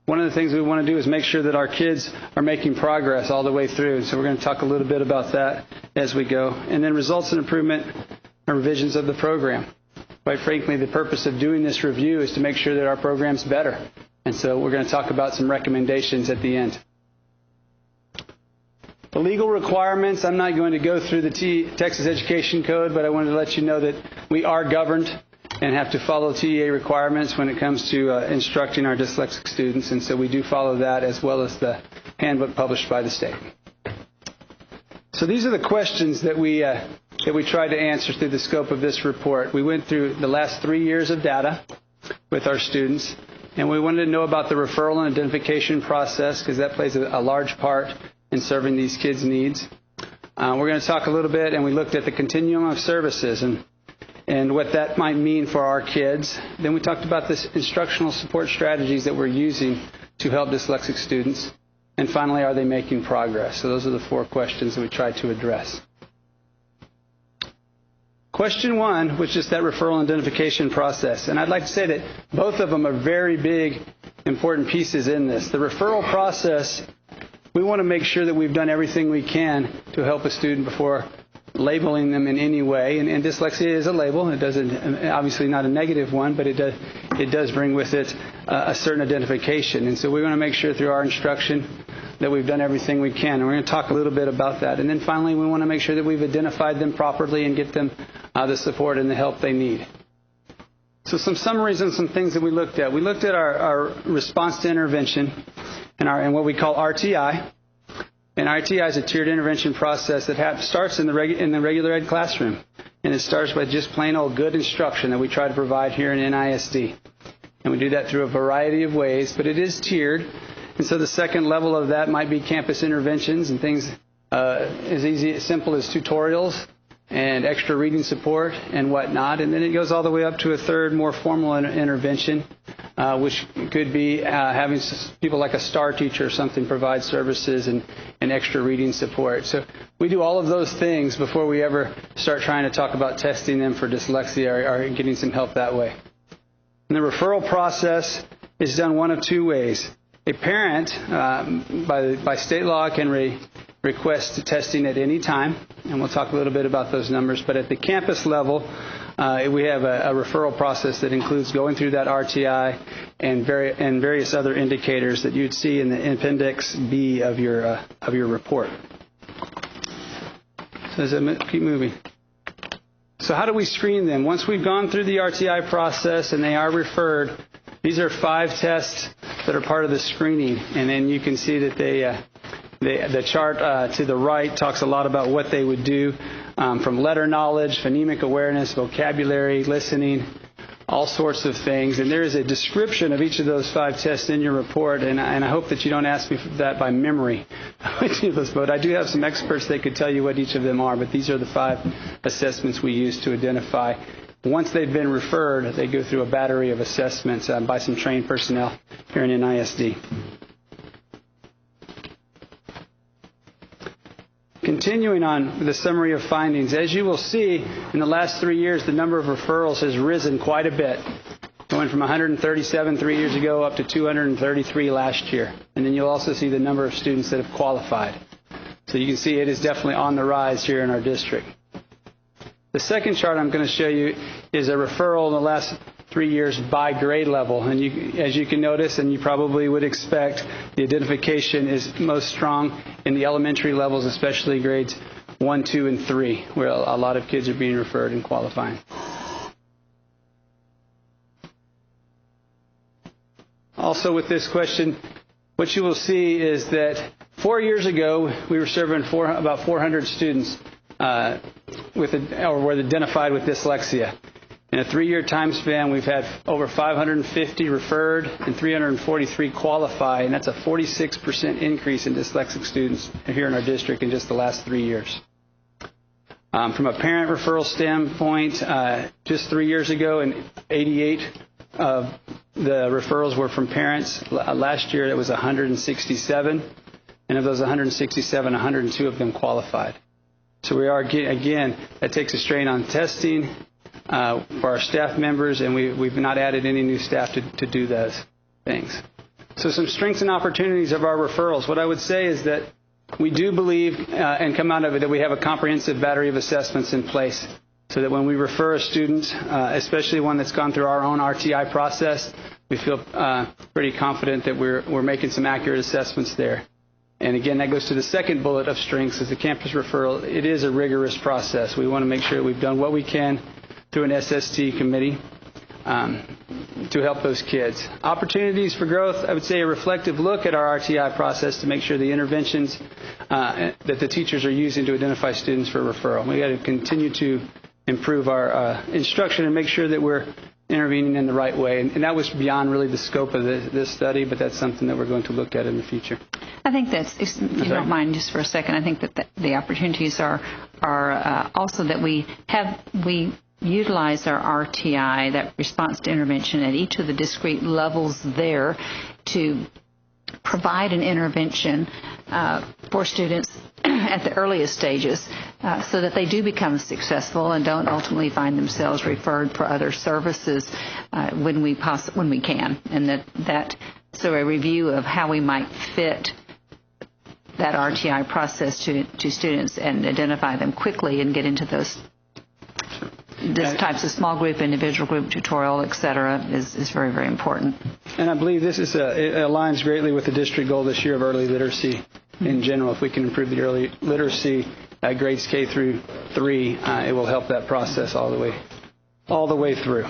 One of the things we want to do is make sure that our kids are making progress all the way through. And so we're going to talk a little bit about that as we go. And then results and improvement and revisions of the program. Quite frankly, the purpose of doing this review is to make sure that our program's better. And so we're going to talk about some recommendations at the end. The legal requirements, I'm not going to go through the Texas Education Code, but I wanted to let you know that we are governed and have to follow TEA requirements when it comes to instructing our dyslexic students. And so we do follow that as well as the handbook published by the state. So these are the questions that we tried to answer through the scope of this report. We went through the last 3 years of data with our students, and we wanted to know about the referral and identification process because that plays a large part in serving these kids' needs. We're going to talk a little bit, and we looked at the continuum of services and what that might mean for our kids. Then we talked about this instructional support strategies that we're using to help dyslexic students. And finally, are they making progress? So those are the 4 questions that we tried to address. Question 1 was just that referral and identification process. And I'd like to say that both of them are very big, important pieces in this. The referral process, we want to make sure that we've done everything we can to help a student before labeling them in any way. And dyslexia is a label. It doesn't, obviously not a negative one, but it does bring with it a certain identification. And so we want to make sure through our instruction that we've done everything we can. And we're going to talk a little bit about that. And then finally, we want to make sure that we've identified them properly and get them the support and the help they need. So some summaries and some things that we looked at. We looked at our response to intervention and what we call RTI. And RTI is a tiered intervention process that starts in the regular ed classroom. And it starts by just plain old good instruction that we try to provide here in NISD. And we do that through a variety of ways, but it is tiered. And so the second level of that might be campus interventions and things as simple as tutorials and extra reading support and whatnot. And then it goes all the way up to a third, more formal intervention, which could be having people like a STAR teacher or something provide services and extra reading support. So we do all of those things before we ever start trying to talk about testing them for dyslexia or getting some help that way. And the referral process is done one of two ways. A parent, by state law, can request testing at any time, and we'll talk a little bit about those numbers. But at the campus level, we have a referral process that includes going through that RTI and various other indicators that you'd see in the Appendix B of your report. So as I keep moving. So how do we screen them? Once we've gone through the RTI process and they are referred, these are 5 tests that are part of the screening. And then you can see that the chart to the right talks a lot about what they would do from letter knowledge, phonemic awareness, vocabulary, listening, all sorts of things. And there is a description of each of those 5 tests in your report. And I hope that you don't ask me for that by memory. But I do have some experts that could tell you what each of them are. But these are the 5 assessments we use to identify. Once they've been referred, they go through a battery of assessments by some trained personnel here in NISD. Continuing on with the summary of findings, as you will see, in the last 3 years, the number of referrals has risen quite a bit, going from 137 3 years ago up to 233 last year. And then you'll also see the number of students that have qualified. So you can see it is definitely on the rise here in our district. The second chart I'm going to show you is a referral in the last 3 years by grade level. And as you can notice, and you probably would expect, the identification is most strong in the elementary levels, especially grades 1, 2, and 3, where a lot of kids are being referred and qualifying. Also with this question, what you will see is that 4 years ago, we were serving about 400 students were identified with dyslexia. In a 3-year time span, we've had over 550 referred and 343 qualify, and that's a 46% increase in dyslexic students here in our district in just the last 3 years. From a parent referral standpoint, just 3 years ago, and 88 of the referrals were from parents. Last year, it was 167, and of those 167, 102 of them qualified. So we are, again, that takes a strain on testing for our staff members, and we've not added any new staff to do those things. So some strengths and opportunities of our referrals. What I would say is that we do believe and come out of it that we have a comprehensive battery of assessments in place so that when we refer a student, especially one that's gone through our own RTI process, we feel pretty confident that we're making some accurate assessments there. And again, that goes to the second bullet of strengths, is the campus referral. It is a rigorous process. We want to make sure we've done what we can through an SST committee to help those kids. Opportunities for growth, I would say a reflective look at our RTI process to make sure the interventions that the teachers are using to identify students for referral. We've got to continue to improve our instruction and make sure that we're intervening in the right way. And that was beyond really the scope of this study, but that's something that we're going to look at in the future. I think that's, if you don't mind just for a second, I think that the opportunities are also that we utilize our RTI, that response to intervention, at each of the discrete levels there to provide an intervention for students at the earliest stages so that they do become successful and don't ultimately find themselves referred for other services when we can. And so a review of how we might fit that RTI process to students and identify them quickly and get into those types of small group, individual group, tutorial, et cetera, is very, very important. And I believe this is it aligns greatly with the district goal this year of early literacy in general. If we can improve the early literacy at grades K through 3, it will help that process all the way through.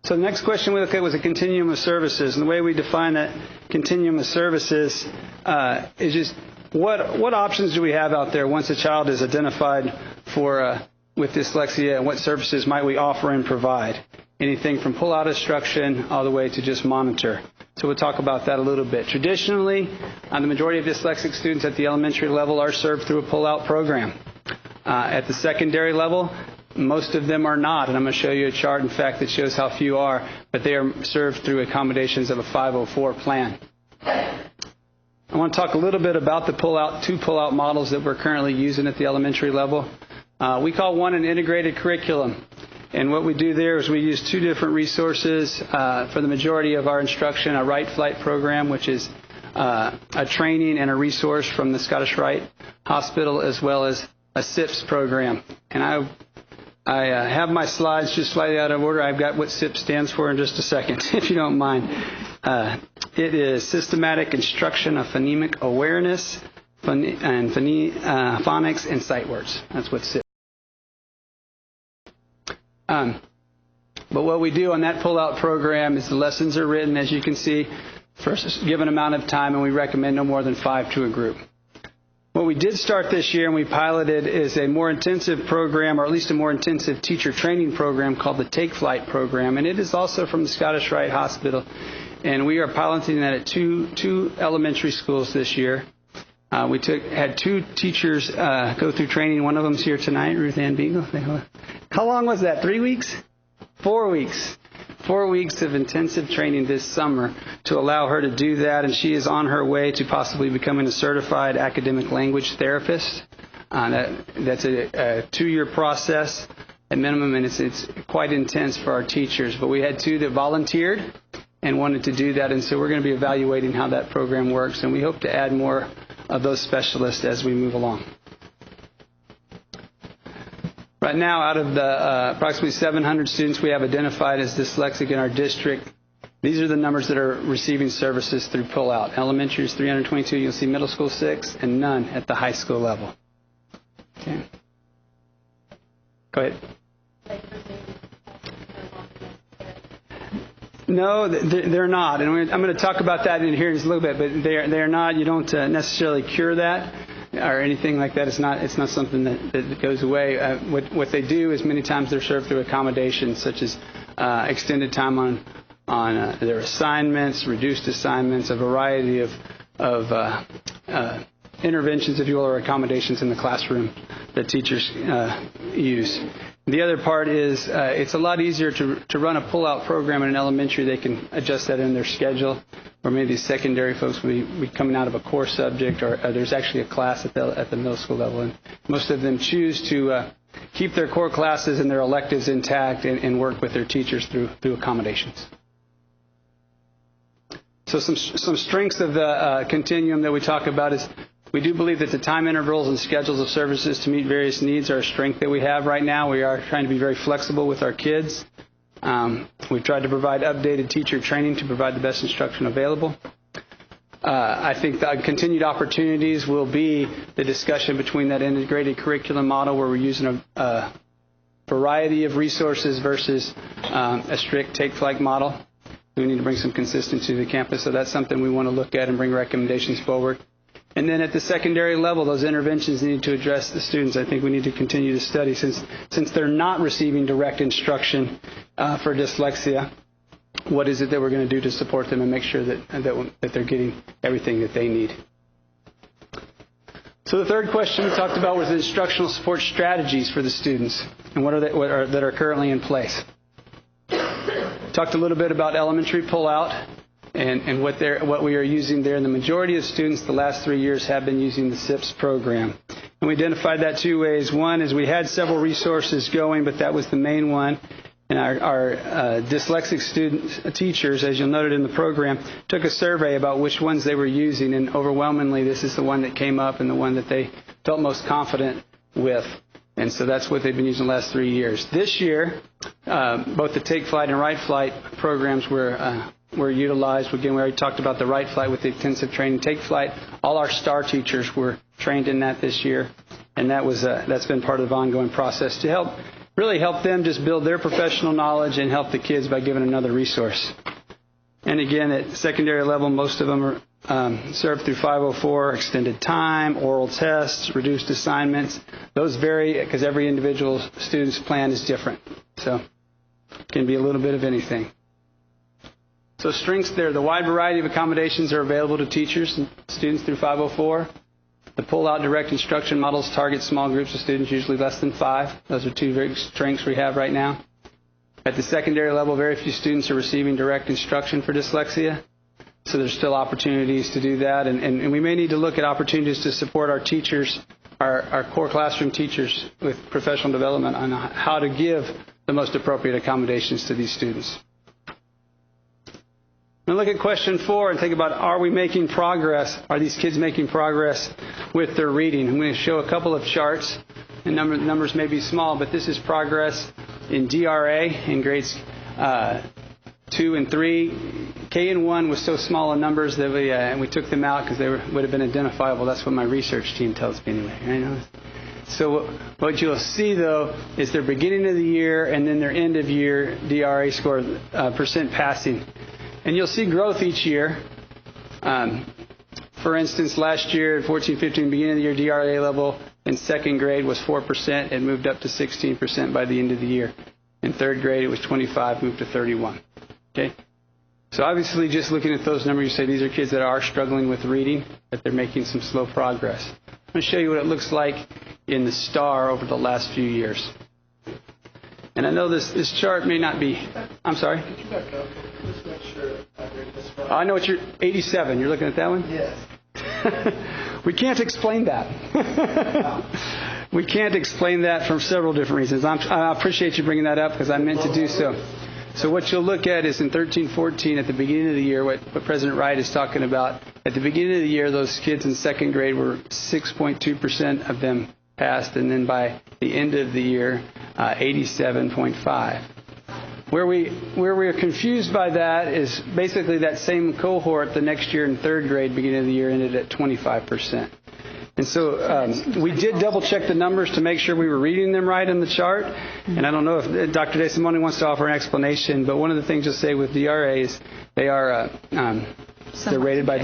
So the next question we looked at was a continuum of services. And the way we define that continuum of services is just what options do we have out there once a child is identified with dyslexia, and what services might we offer and provide? Anything from pull-out instruction all the way to just monitor. So we'll talk about that a little bit. Traditionally, the majority of dyslexic students at the elementary level are served through a pull-out program. At the secondary level, most of them are not, and I'm going to show you a chart, in fact, that shows how few are, but they are served through accommodations of a 504 plan. I want to talk a little bit about the two pull-out models that we're currently using at the elementary level. We call one an integrated curriculum. And what we do there is we use 2 different resources for the majority of our instruction, a Right Flight program, which is a training and a resource from the Scottish Rite Hospital, as well as a SIPS program. And I have my slides just slightly out of order. I've got what SIPS stands for in just a second, if you don't mind. It is Systematic Instruction of Phonemic Awareness and Phonics and Sight Words. That's what SIPS. But what we do on that pull-out program is the lessons are written, as you can see, for a given amount of time, and we recommend no more than 5 to a group. What we did start this year and we piloted is a more intensive program, or at least a more intensive teacher training program called the Take Flight program, and it is also from the Scottish Rite Hospital, and we are piloting that at two elementary schools this year. We had 2 teachers go through training. One of them's here tonight, Ruth Ann Beagle. How long was that? 3 weeks? 4 weeks. 4 weeks of intensive training this summer to allow her to do that, and she is on her way to possibly becoming a certified academic language therapist. That's a 2-year process at minimum, and it's quite intense for our teachers. But we had 2 that volunteered and wanted to do that, and so we're going to be evaluating how that program works, and we hope to add more of those specialists as we move along. Right now, out of the approximately 700 students we have identified as dyslexic in our district, these are the numbers that are receiving services through pull-out. Elementary is 322. You'll see middle school 6, and none at the high school level. Okay. Go ahead. No, they're not. And I'm going to talk about that in here in just a little bit, but they're not. You don't necessarily cure that or anything like that. It's not something that goes away. What they do is many times they're served through accommodations, such as extended time on their assignments, reduced assignments, a variety of interventions, if you will, or accommodations in the classroom that teachers use. The other part is it's a lot easier to run a pull-out program in an elementary. They can adjust that in their schedule, or maybe secondary folks will be coming out of a core subject, or there's actually a class at the middle school level. And most of them choose to keep their core classes and their electives intact and work with their teachers through accommodations. So some strengths of the continuum that we talk about is we do believe that the time intervals and schedules of services to meet various needs are a strength that we have right now. We are trying to be very flexible with our kids. We've tried to provide updated teacher training to provide the best instruction available. I think the continued opportunities will be the discussion between that integrated curriculum model where we're using a variety of resources versus a strict take-flight model. We need to bring some consistency to the campus, so that's something we want to look at and bring recommendations forward. And then at the secondary level, those interventions need to address the students. I think we need to continue to study since they're not receiving direct instruction for dyslexia. What is it that we're going to do to support them and make sure that they're getting everything that they need? So the third question we talked about was the instructional support strategies for the students and what are currently in place. Talked a little bit about elementary pull-out and what we are using there. And the majority of students the last 3 years have been using the SIPS program. And we identified that 2 ways. One is we had several resources going, but that was the main one. And our dyslexic teachers, as you'll note in the program, took a survey about which ones they were using, and overwhelmingly this is the one that came up and the one that they felt most confident with. And so that's what they've been using the last 3 years. This year, both the Take Flight and Right Flight programs were utilized. Again, we already talked about the Right Flight with the intensive training. Take Flight, all our STAR teachers were trained in that this year, and that's been part of the ongoing process to really help them just build their professional knowledge and help the kids by giving another resource. And again, at secondary level, most of them are served through 504, extended time, oral tests, reduced assignments. Those vary because every individual student's plan is different. So it can be a little bit of anything. So strengths there, the wide variety of accommodations are available to teachers and students through 504. The pull-out direct instruction models target small groups of students, usually less than 5. Those are two big strengths we have right now. At the secondary level, very few students are receiving direct instruction for dyslexia. So there's still opportunities to do that. And we may need to look at opportunities to support our teachers, our core classroom teachers with professional development on how to give the most appropriate accommodations to these students. Now look at question 4 and think about, are we making progress? Are these kids making progress with their reading? I'm going to show a couple of charts. The numbers may be small, but this is progress in DRA in grades 2 and 3. K and 1 was so small in numbers that we took them out because they would have been identifiable. That's what my research team tells me anyway. I know. So what you'll see, though, is their beginning of the year and then their end of year DRA score, percent passing. And you'll see growth each year. For instance, last year, 14-15, beginning of the year, DRA level in second grade was 4%. It moved up to 16% by the end of the year. In third grade, it was 25, moved to 31. Okay? So obviously, just looking at those numbers, you say these are kids that are struggling with reading, that they're making some slow progress. I'm going to show you what it looks like in the STAR over the last few years. And I know this chart may not be... I'm sorry? I know what you're... 87. You're looking at that one? Yes. We can't explain that. We can't explain that for several different reasons. I appreciate you bringing that up because I meant to do so. So what you'll look at is in 13-14, at the beginning of the year, what President Wright is talking about. At the beginning of the year, those kids in second grade were 6.2% of them passed, and then by the end of the year, 87.5. Where we are confused by that is basically that same cohort the next year in third grade, beginning of the year, ended at 25%. And so we did double-check the numbers to make sure we were reading them right in the chart. And I don't know if Dr. DeSimone wants to offer an explanation, but one of the things you'll say with DRA is they are they're rated by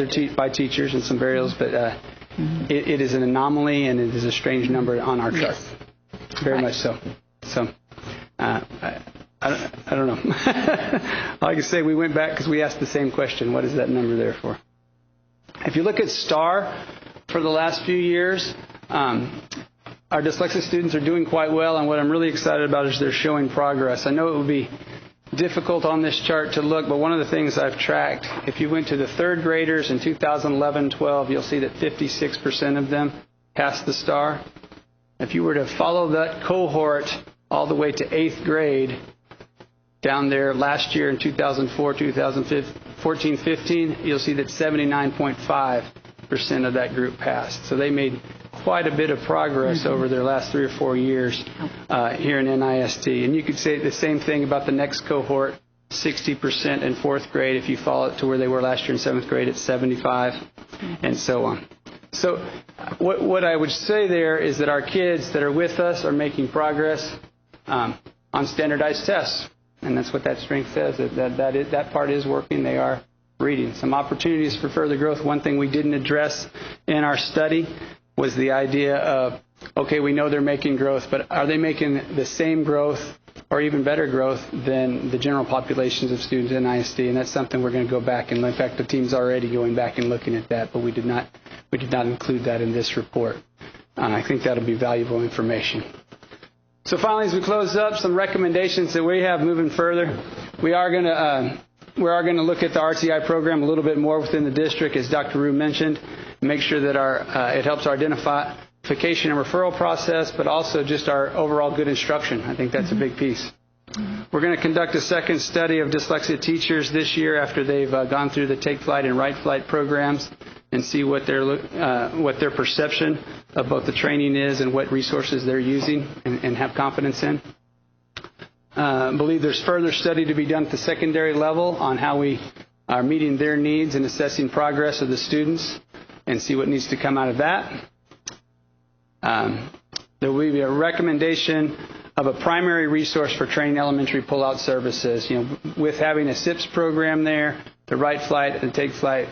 teachers and some variables, but it is an anomaly and it is a strange number on our chart. Yes. Very much so. So I don't know. All I can say, we went back because we asked the same question. What is that number there for? If you look at STAR for the last few years, our dyslexic students are doing quite well, and what I'm really excited about is they're showing progress. I know it would be difficult on this chart to look, but one of the things I've tracked, if you went to the third graders in 2011-12, you'll see that 56% of them passed the STAR. If you were to follow that cohort all the way to 8th grade, down there last year in 2014-15, you'll see that 79.5% of that group passed. So they made quite a bit of progress over their last 3 or 4 years here in NISD. And you could say the same thing about the next cohort, 60% in 4th grade. If you follow it to where they were last year in 7th grade, it's 75, and so on. So what I would say there is that our kids that are with us are making progress on standardized tests. And that's what that strength says, that part is working. They are reading. Some opportunities for further growth. One thing we didn't address in our study was the idea of, okay, we know they're making growth, but are they making the same growth or even better growth than the general populations of students in ISD? And that's something we're going to go back and, in fact, the team's already going back and looking at that, but we did not include that in this report. I think that'll be valuable information. So finally, as we close up, some recommendations that we have moving further. We are going to look at the RTI program a little bit more within the district, as Dr. Rue mentioned, make sure that it helps our identification and referral process, but also just our overall good instruction. I think that's a big piece. We're going to conduct a second study of dyslexia teachers this year after they've gone through the Take Flight and Write Flight programs and see what their perception of both the training is and what resources they're using and have confidence in. Believe there's further study to be done at the secondary level on how we are meeting their needs and assessing progress of the students and see what needs to come out of that. There will be a recommendation of a primary resource for training elementary pull-out services. With having a SIPS program there, the Write Flight and Take Flight,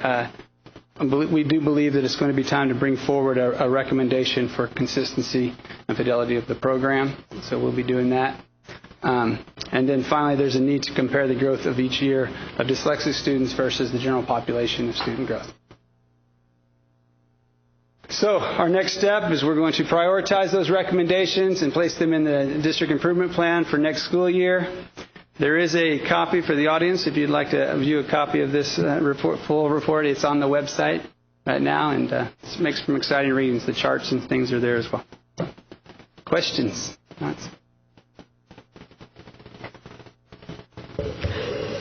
we do believe that it's going to be time to bring forward a recommendation for consistency and fidelity of the program. So we'll be doing that. And then finally, there's a need to compare the growth of each year of dyslexic students versus the general population of student growth. So our next step is we're going to prioritize those recommendations and place them in the district improvement plan for next school year. There is a copy for the audience if you'd like to view a copy of this full report. It's on the website right now, and it makes some exciting readings. The charts and things are there as well. Questions?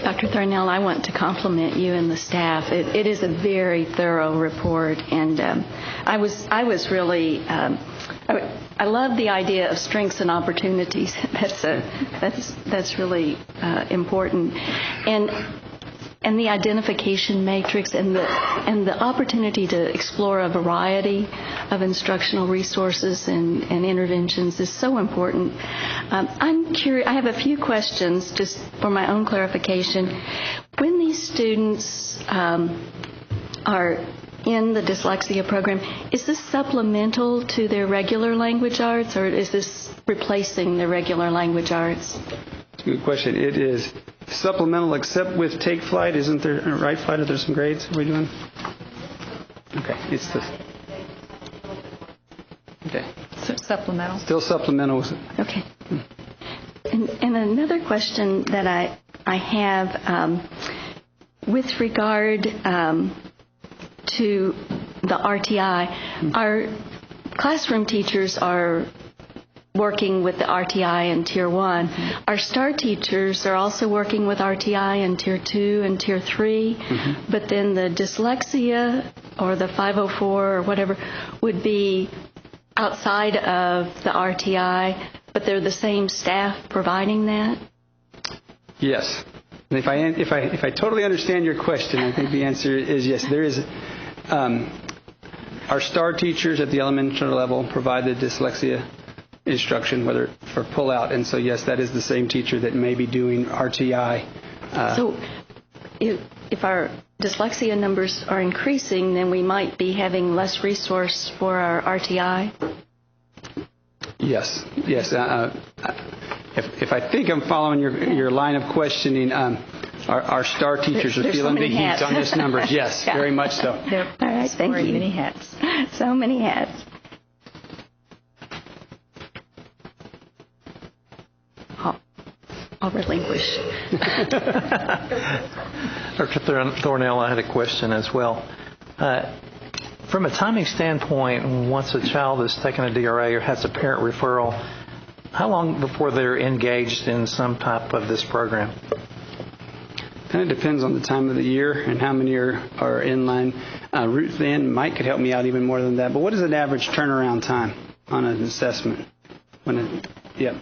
Dr. Thornell, I want to compliment you and the staff. It is a very thorough report, and I was really I love the idea of strengths and opportunities. That's really important, and the identification matrix and the opportunity to explore a variety of instructional resources and interventions is so important. I'm curious. I have a few questions just for my own clarification. When these students are in the dyslexia program, is this supplemental to their regular language arts, or is this replacing their regular language arts? That's a good question. It is supplemental, except with Take Flight. Isn't there a Write Flight? Are there some grades? What are we doing? Okay, it's the. Okay. So it's supplemental. Still supplemental. Okay. And another question that I have with regard to the RTI, our classroom teachers are working with the RTI in Tier 1. Our STAR teachers are also working with RTI in Tier 2 and Tier 3, but then the dyslexia or the 504 or whatever would be outside of the RTI, but they're the same staff providing that? Yes. If I totally understand your question, I think the answer is yes. There is. Our STAR teachers at the elementary level provide the dyslexia instruction, whether for pull-out, and so yes, that is the same teacher that may be doing RTI. So if our dyslexia numbers are increasing, then we might be having less resource for our RTI? Yes. If I think I'm following your line of questioning, our STAR teachers are feeling the heat on this numbers. Yes, yeah. Very much so. All right, thank you. Many hats. So many hats. I'll relinquish. Dr. Thornell, I had a question as well. From a timing standpoint, once a child has taken a DRA or has a parent referral, how long before they're engaged in some type of this program? Kind of depends on the time of the year and how many are in line. Ruth and Mike could help me out even more than that. But what is an average turnaround time on an assessment? Yep.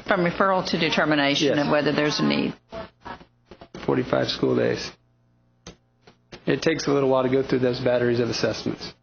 From referral to determination of whether there's a need. 45 school days. It takes a little while to go through those batteries of assessments.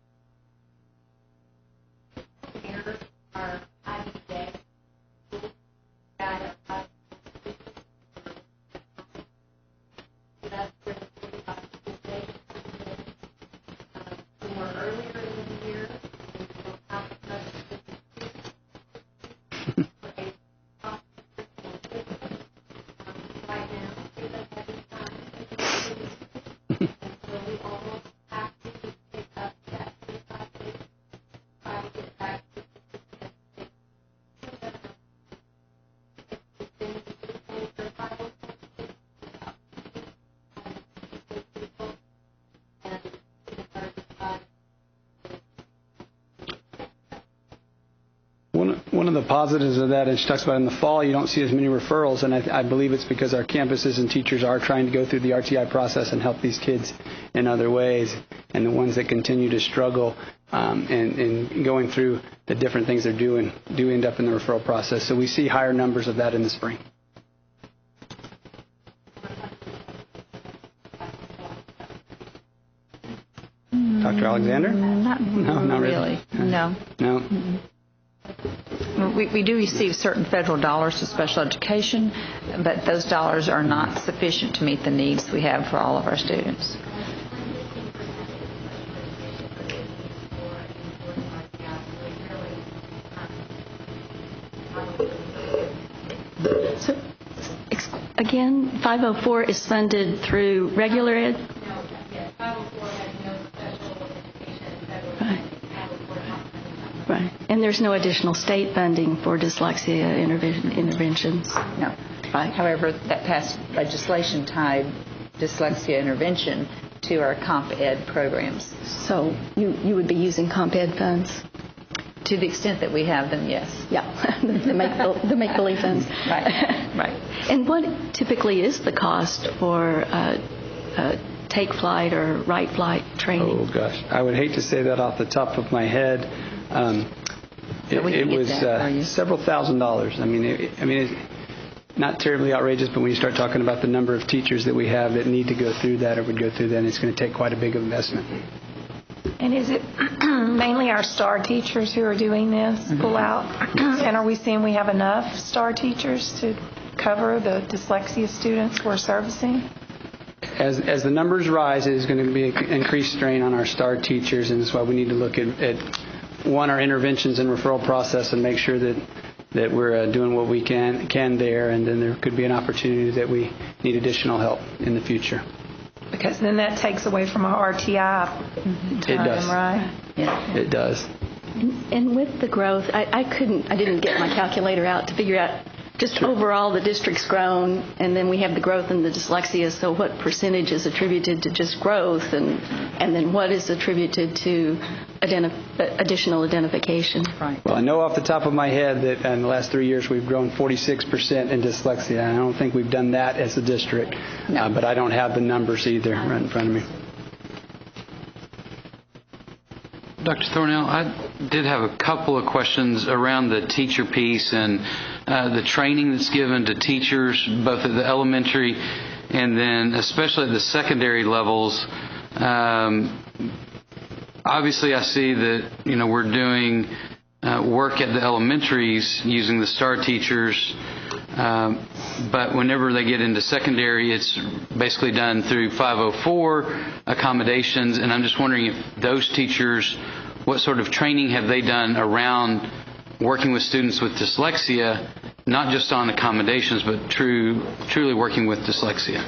One of the positives of that, and she talks about in the fall, you don't see as many referrals, and I believe it's because our campuses and teachers are trying to go through the RTI process and help these kids in other ways. And the ones that continue to struggle and going through the different things they're doing do end up in the referral process. So we see higher numbers of that in the spring. Dr. Alexander? Not really. No. No. Mm-mm. We do receive certain federal dollars to special education, but those dollars are not sufficient to meet the needs we have for all of our students. So, again, 504 is funded through regular ed? Right. And there's no additional state funding for dyslexia interventions? No. Right. However, that passed legislation tied dyslexia intervention to our comp ed programs. So you would be using comp ed funds? To the extent that we have them, yes. Yeah, the make-believe funds. Right, right. And what typically is the cost for take flight or write flight training? Oh, gosh. I would hate to say that off the top of my head. It was several $1,000s. I mean, it's not terribly outrageous, but when you start talking about the number of teachers that we have that need to go through that or would go through that, it's going to take quite a big investment. And is it mainly our STAR teachers who are doing this, pull out? And are we seeing we have enough STAR teachers to cover the dyslexia students we're servicing? As the numbers rise, it is going to be an increased strain on our STAR teachers, and that's why we need to look at one, our interventions and referral process and make sure that we're doing what we can there, and then there could be an opportunity that we need additional help in the future. Because then that takes away from our RTI time, It does. right? Yeah. It does. And with the growth, I didn't get my calculator out to figure out just overall the district's grown, and then we have the growth in the dyslexia, so what percentage is attributed to just growth, and then what is attributed to additional identification? Right. Well, I know off the top of my head that in the last 3 years we've grown 46% in dyslexia. I don't think we've done that as a district, but I don't have the numbers either right in front of me. Dr. Thornell, I did have a couple of questions around the teacher piece and the training that's given to teachers, both at the elementary and then especially at the secondary levels. Obviously, I see that we're doing work at the elementaries using the STAR teachers, but whenever they get into secondary, it's basically done through 504 accommodations, and I'm just wondering if those teachers, what sort of training have they done around working with students with dyslexia, not just on accommodations, but truly working with dyslexia?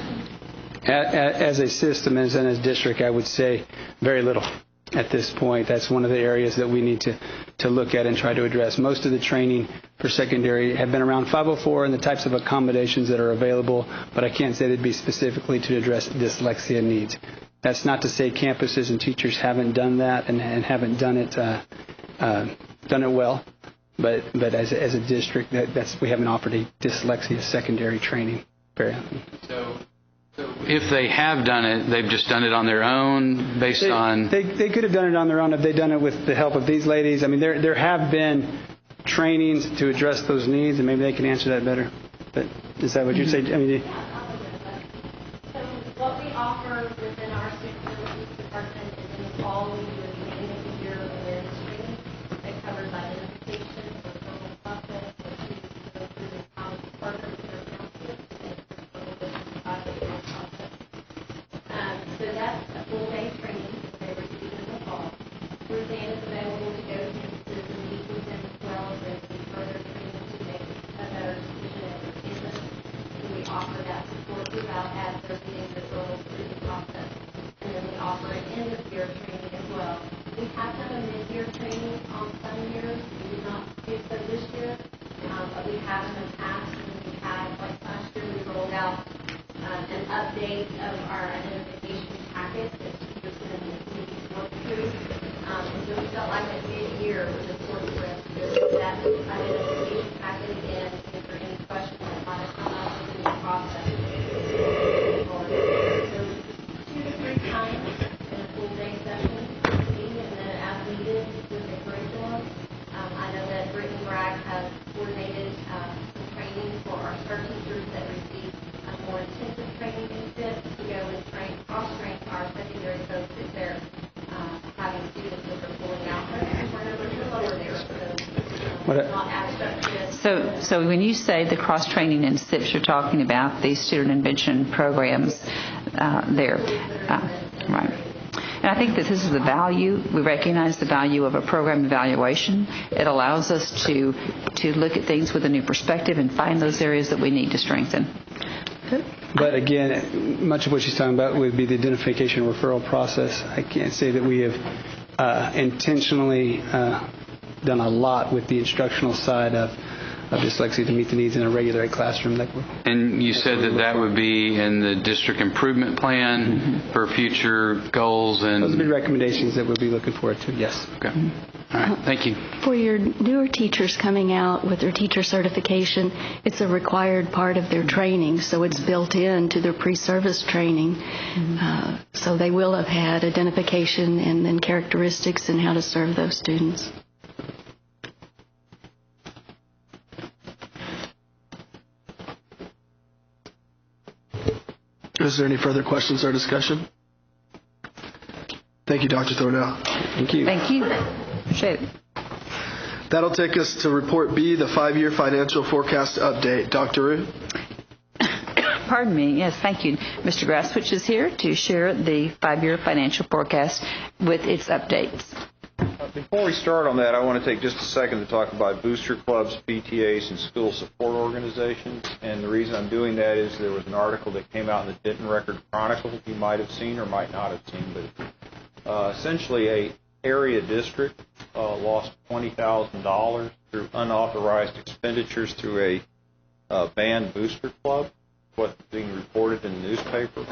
As a system, as in a district, I would say very little at this point. That's one of the areas that we need to look at and try to address. Most of the training for secondary have been around 504 and the types of accommodations that are available, but I can't say they'd be specifically to address dyslexia needs. That's not to say campuses and teachers haven't done that and haven't done it well, but as a district, we haven't offered a dyslexia secondary training. So if they have done it, they've just done it on their own based on... They could have done it on their own if they'd done it with the help of these ladies. I mean, there have been trainings to address those needs, and maybe they can answer that better. But is that what you'd say? I mean, So what we offer within our student services department is in the fall we do a beginning of the year awareness training that covers identification, referral process, so students go through the college partner with their counselors to make referral process. So that's a full-day training that they receive in the fall. Roseanne is available to go to campuses and meet with them as well as they see further training to make a better decision at their campus. And we offer that support throughout as they're getting referrals through the process. And then we offer an end-of-year training as well. We have done a mid-year training on some years. We did not do so this year, but we have in the past. And we had, like last year, we rolled out an update of our identification packet that teachers can need to work through. And so we felt like at mid-year was important for us to do that identification students that are pulling out, and we're number 2 lower there for those not abstract. So when you say the cross-training and SIPs, you're talking about the student intervention programs there. Right. And I think that this is the value. We recognize the value of a program evaluation. It allows us to look at things with a new perspective and find those areas that we need to strengthen. But again, much of what she's talking about would be the identification and referral process. I can't say that we have intentionally done a lot with the instructional side of dyslexia to meet the needs in a regular ed classroom. And you said that would be in the district improvement plan for future goals and... Those would be recommendations that we'll be looking forward to, yes. Okay. All right. Thank you. For your newer teachers coming out with their teacher certification, it's a required part of their training, so it's built into their pre-service training. So they will have had identification and then characteristics and how to serve those students. Is there any further questions or discussion? Thank you, Dr. Thornell. Thank you. Thank you. Appreciate it. That'll take us to Report B, the 5-year financial forecast update. Dr. Rue? Pardon me. Yes, thank you. Mr. Grasswich is here to share the 5-year financial forecast with its updates. Before we start on that, I want to take just a second to talk about booster clubs, PTAs, and school support organizations. And the reason I'm doing that is there was an article that came out in the Denton Record Chronicle you might have seen or might not have seen. But essentially, a area district lost $20,000 through unauthorized expenditures through a banned booster club, what's being reported in the newspaper.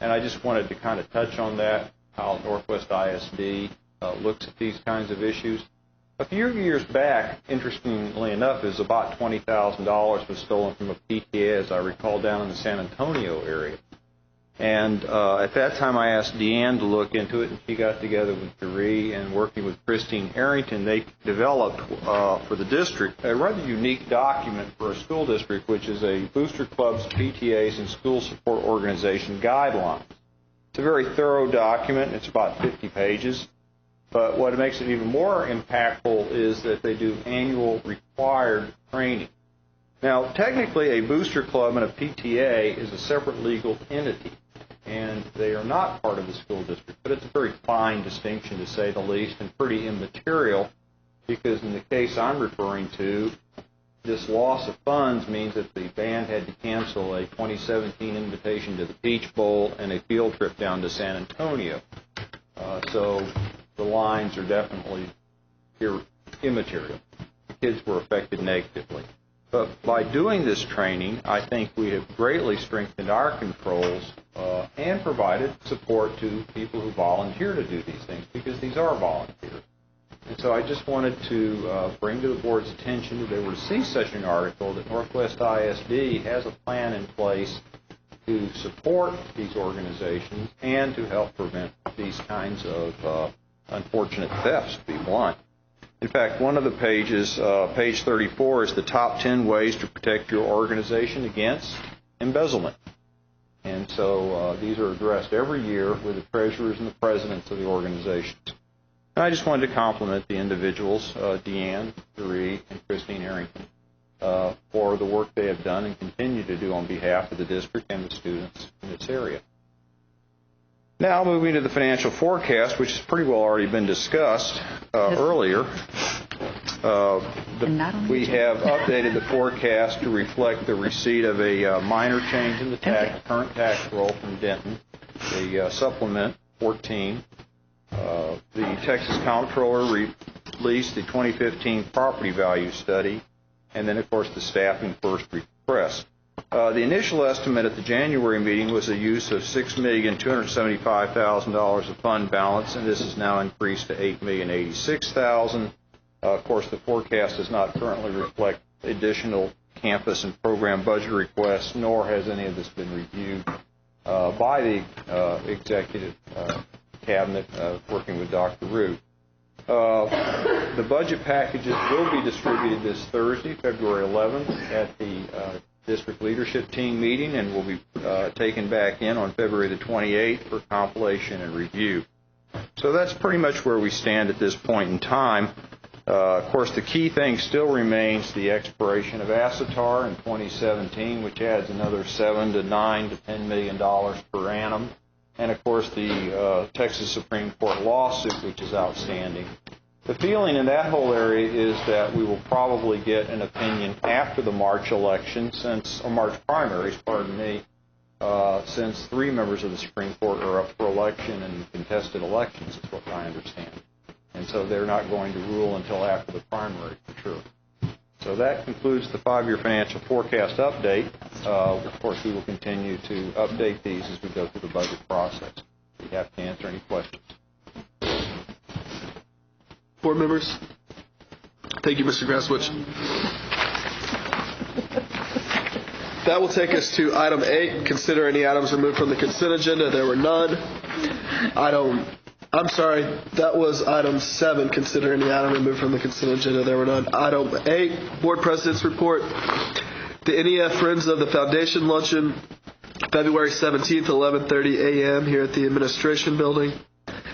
And I just wanted to kind of touch on that, how Northwest ISD looks at these kinds of issues. A few years back, interestingly enough, is about $20,000 was stolen from a PTA, as I recall, down in the San Antonio area. And at that time, I asked Deanne to look into it, and she got together with Jeree, and working with Christine Arrington, they developed for the district a rather unique document for a school district, which is a Booster Clubs, PTAs, and School Support Organization guidelines. It's a very thorough document. It's about 50 pages. But what makes it even more impactful is that they do annual required training. Now, technically, a booster club and a PTA is a separate legal entity, and they are not part of the school district. But it's a very fine distinction, to say the least, and pretty immaterial, because in the case I'm referring to, this loss of funds means that the band had to cancel a 2017 invitation to the Peach Bowl and a field trip down to San Antonio. So the lines are definitely immaterial. The kids were affected negatively. But by doing this training, I think we have greatly strengthened our controls and provided support to people who volunteer to do these things, because these are volunteers. And so I just wanted to bring to the board's attention, if they were to see such an article, that Northwest ISD has a plan in place to support these organizations and to help prevent these kinds of unfortunate thefts, to be blunt. In fact, one of the pages, page 34, is the top 10 ways to protect your organization against embezzlement. And so these are addressed every year with the treasurers and the presidents of the organizations. And I just wanted to compliment the individuals, Deanne, Jeree, and Christine Arrington, for the work they have done and continue to do on behalf of the district and the students in its area. Now, moving to the financial forecast, which has pretty well already been discussed earlier. We have updated the forecast to reflect the receipt of a minor change in the current tax roll from Denton, the supplement 14. The Texas Comptroller released the 2015 property value study, and then, of course, the staffing first request. The initial estimate at the January meeting was a use of $6,275,000 of fund balance, and this is now increased to $8,086,000. Of course, the forecast does not currently reflect additional campus and program budget requests, nor has any of this been reviewed by the executive cabinet working with Dr. Root. The budget packages will be distributed this Thursday, February 11th, at the district leadership team meeting, and will be taken back in on February the 28th for compilation and review. So that's pretty much where we stand at this point in time. Of course, the key thing still remains the expiration of ASETAR in 2017, which adds another $7 to $9 to $10 million per annum. And, of course, the Texas Supreme Court lawsuit, which is outstanding. The feeling in that whole area is that we will probably get an opinion after the March election, or March primaries, since 3 members of the Supreme Court are up for election and contested elections, is what I understand. And so they're not going to rule until after the primary, for sure. So that concludes the 5-year financial forecast update. Of course, we will continue to update these as we go through the budget process. We have to answer any questions. Board members? Thank you, Mr. Graswich. That will take us to item 8. Consider any items removed from the consent agenda. There were none. I'm sorry, that was item 7. Consider any item removed from the consent agenda. There were none. Item 8, Board President's Report. The NEF Friends of the Foundation Luncheon, February 17th, 11:30 a.m. here at the Administration Building.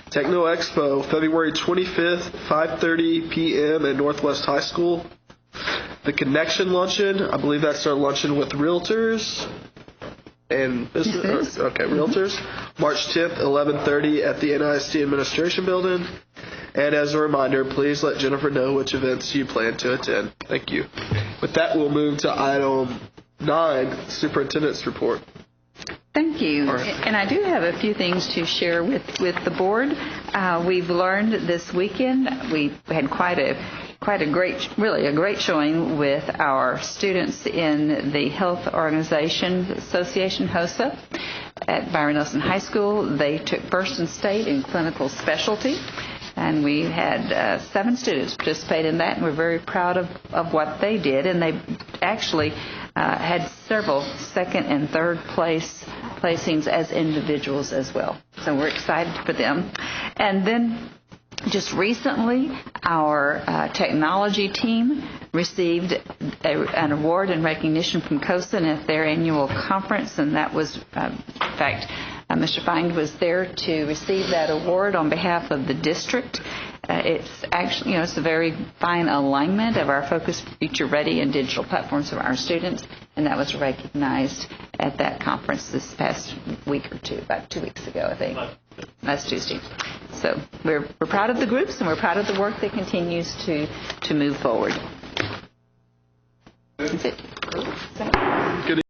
Techno Expo, February 25th, 5:30 p.m. at Northwest High School. The Connection Luncheon, I believe that's our luncheon with realtors and business. Okay, realtors. March 10th, 11:30 at the NISD Administration Building. And as a reminder, please let Jennifer know which events you plan to attend. Thank you. With that, we'll move to item 9, Superintendent's Report. Thank you. And I do have a few things to share with the board. We've learned this weekend, we had quite a great showing with our students in the Health Organization Association, HOSA, at Byron Nelson High School. They took first in state in clinical specialty, and we had 7 students participate in that, and we're very proud of what they did. And they actually had several second and third placings as individuals as well. So we're excited for them. And then just recently, our technology team received an award in recognition from COSN at their annual conference, and that was, in fact, Mr. Find was there to receive that award on behalf of the district. It's actually, it's a very fine alignment of our Focus Future Ready and digital platforms of our students, and that was recognized at that conference this past week or two, about 2 weeks ago, I think. Last Tuesday. So we're proud of the groups, and we're proud of the work that continues to move forward. That's it. Good.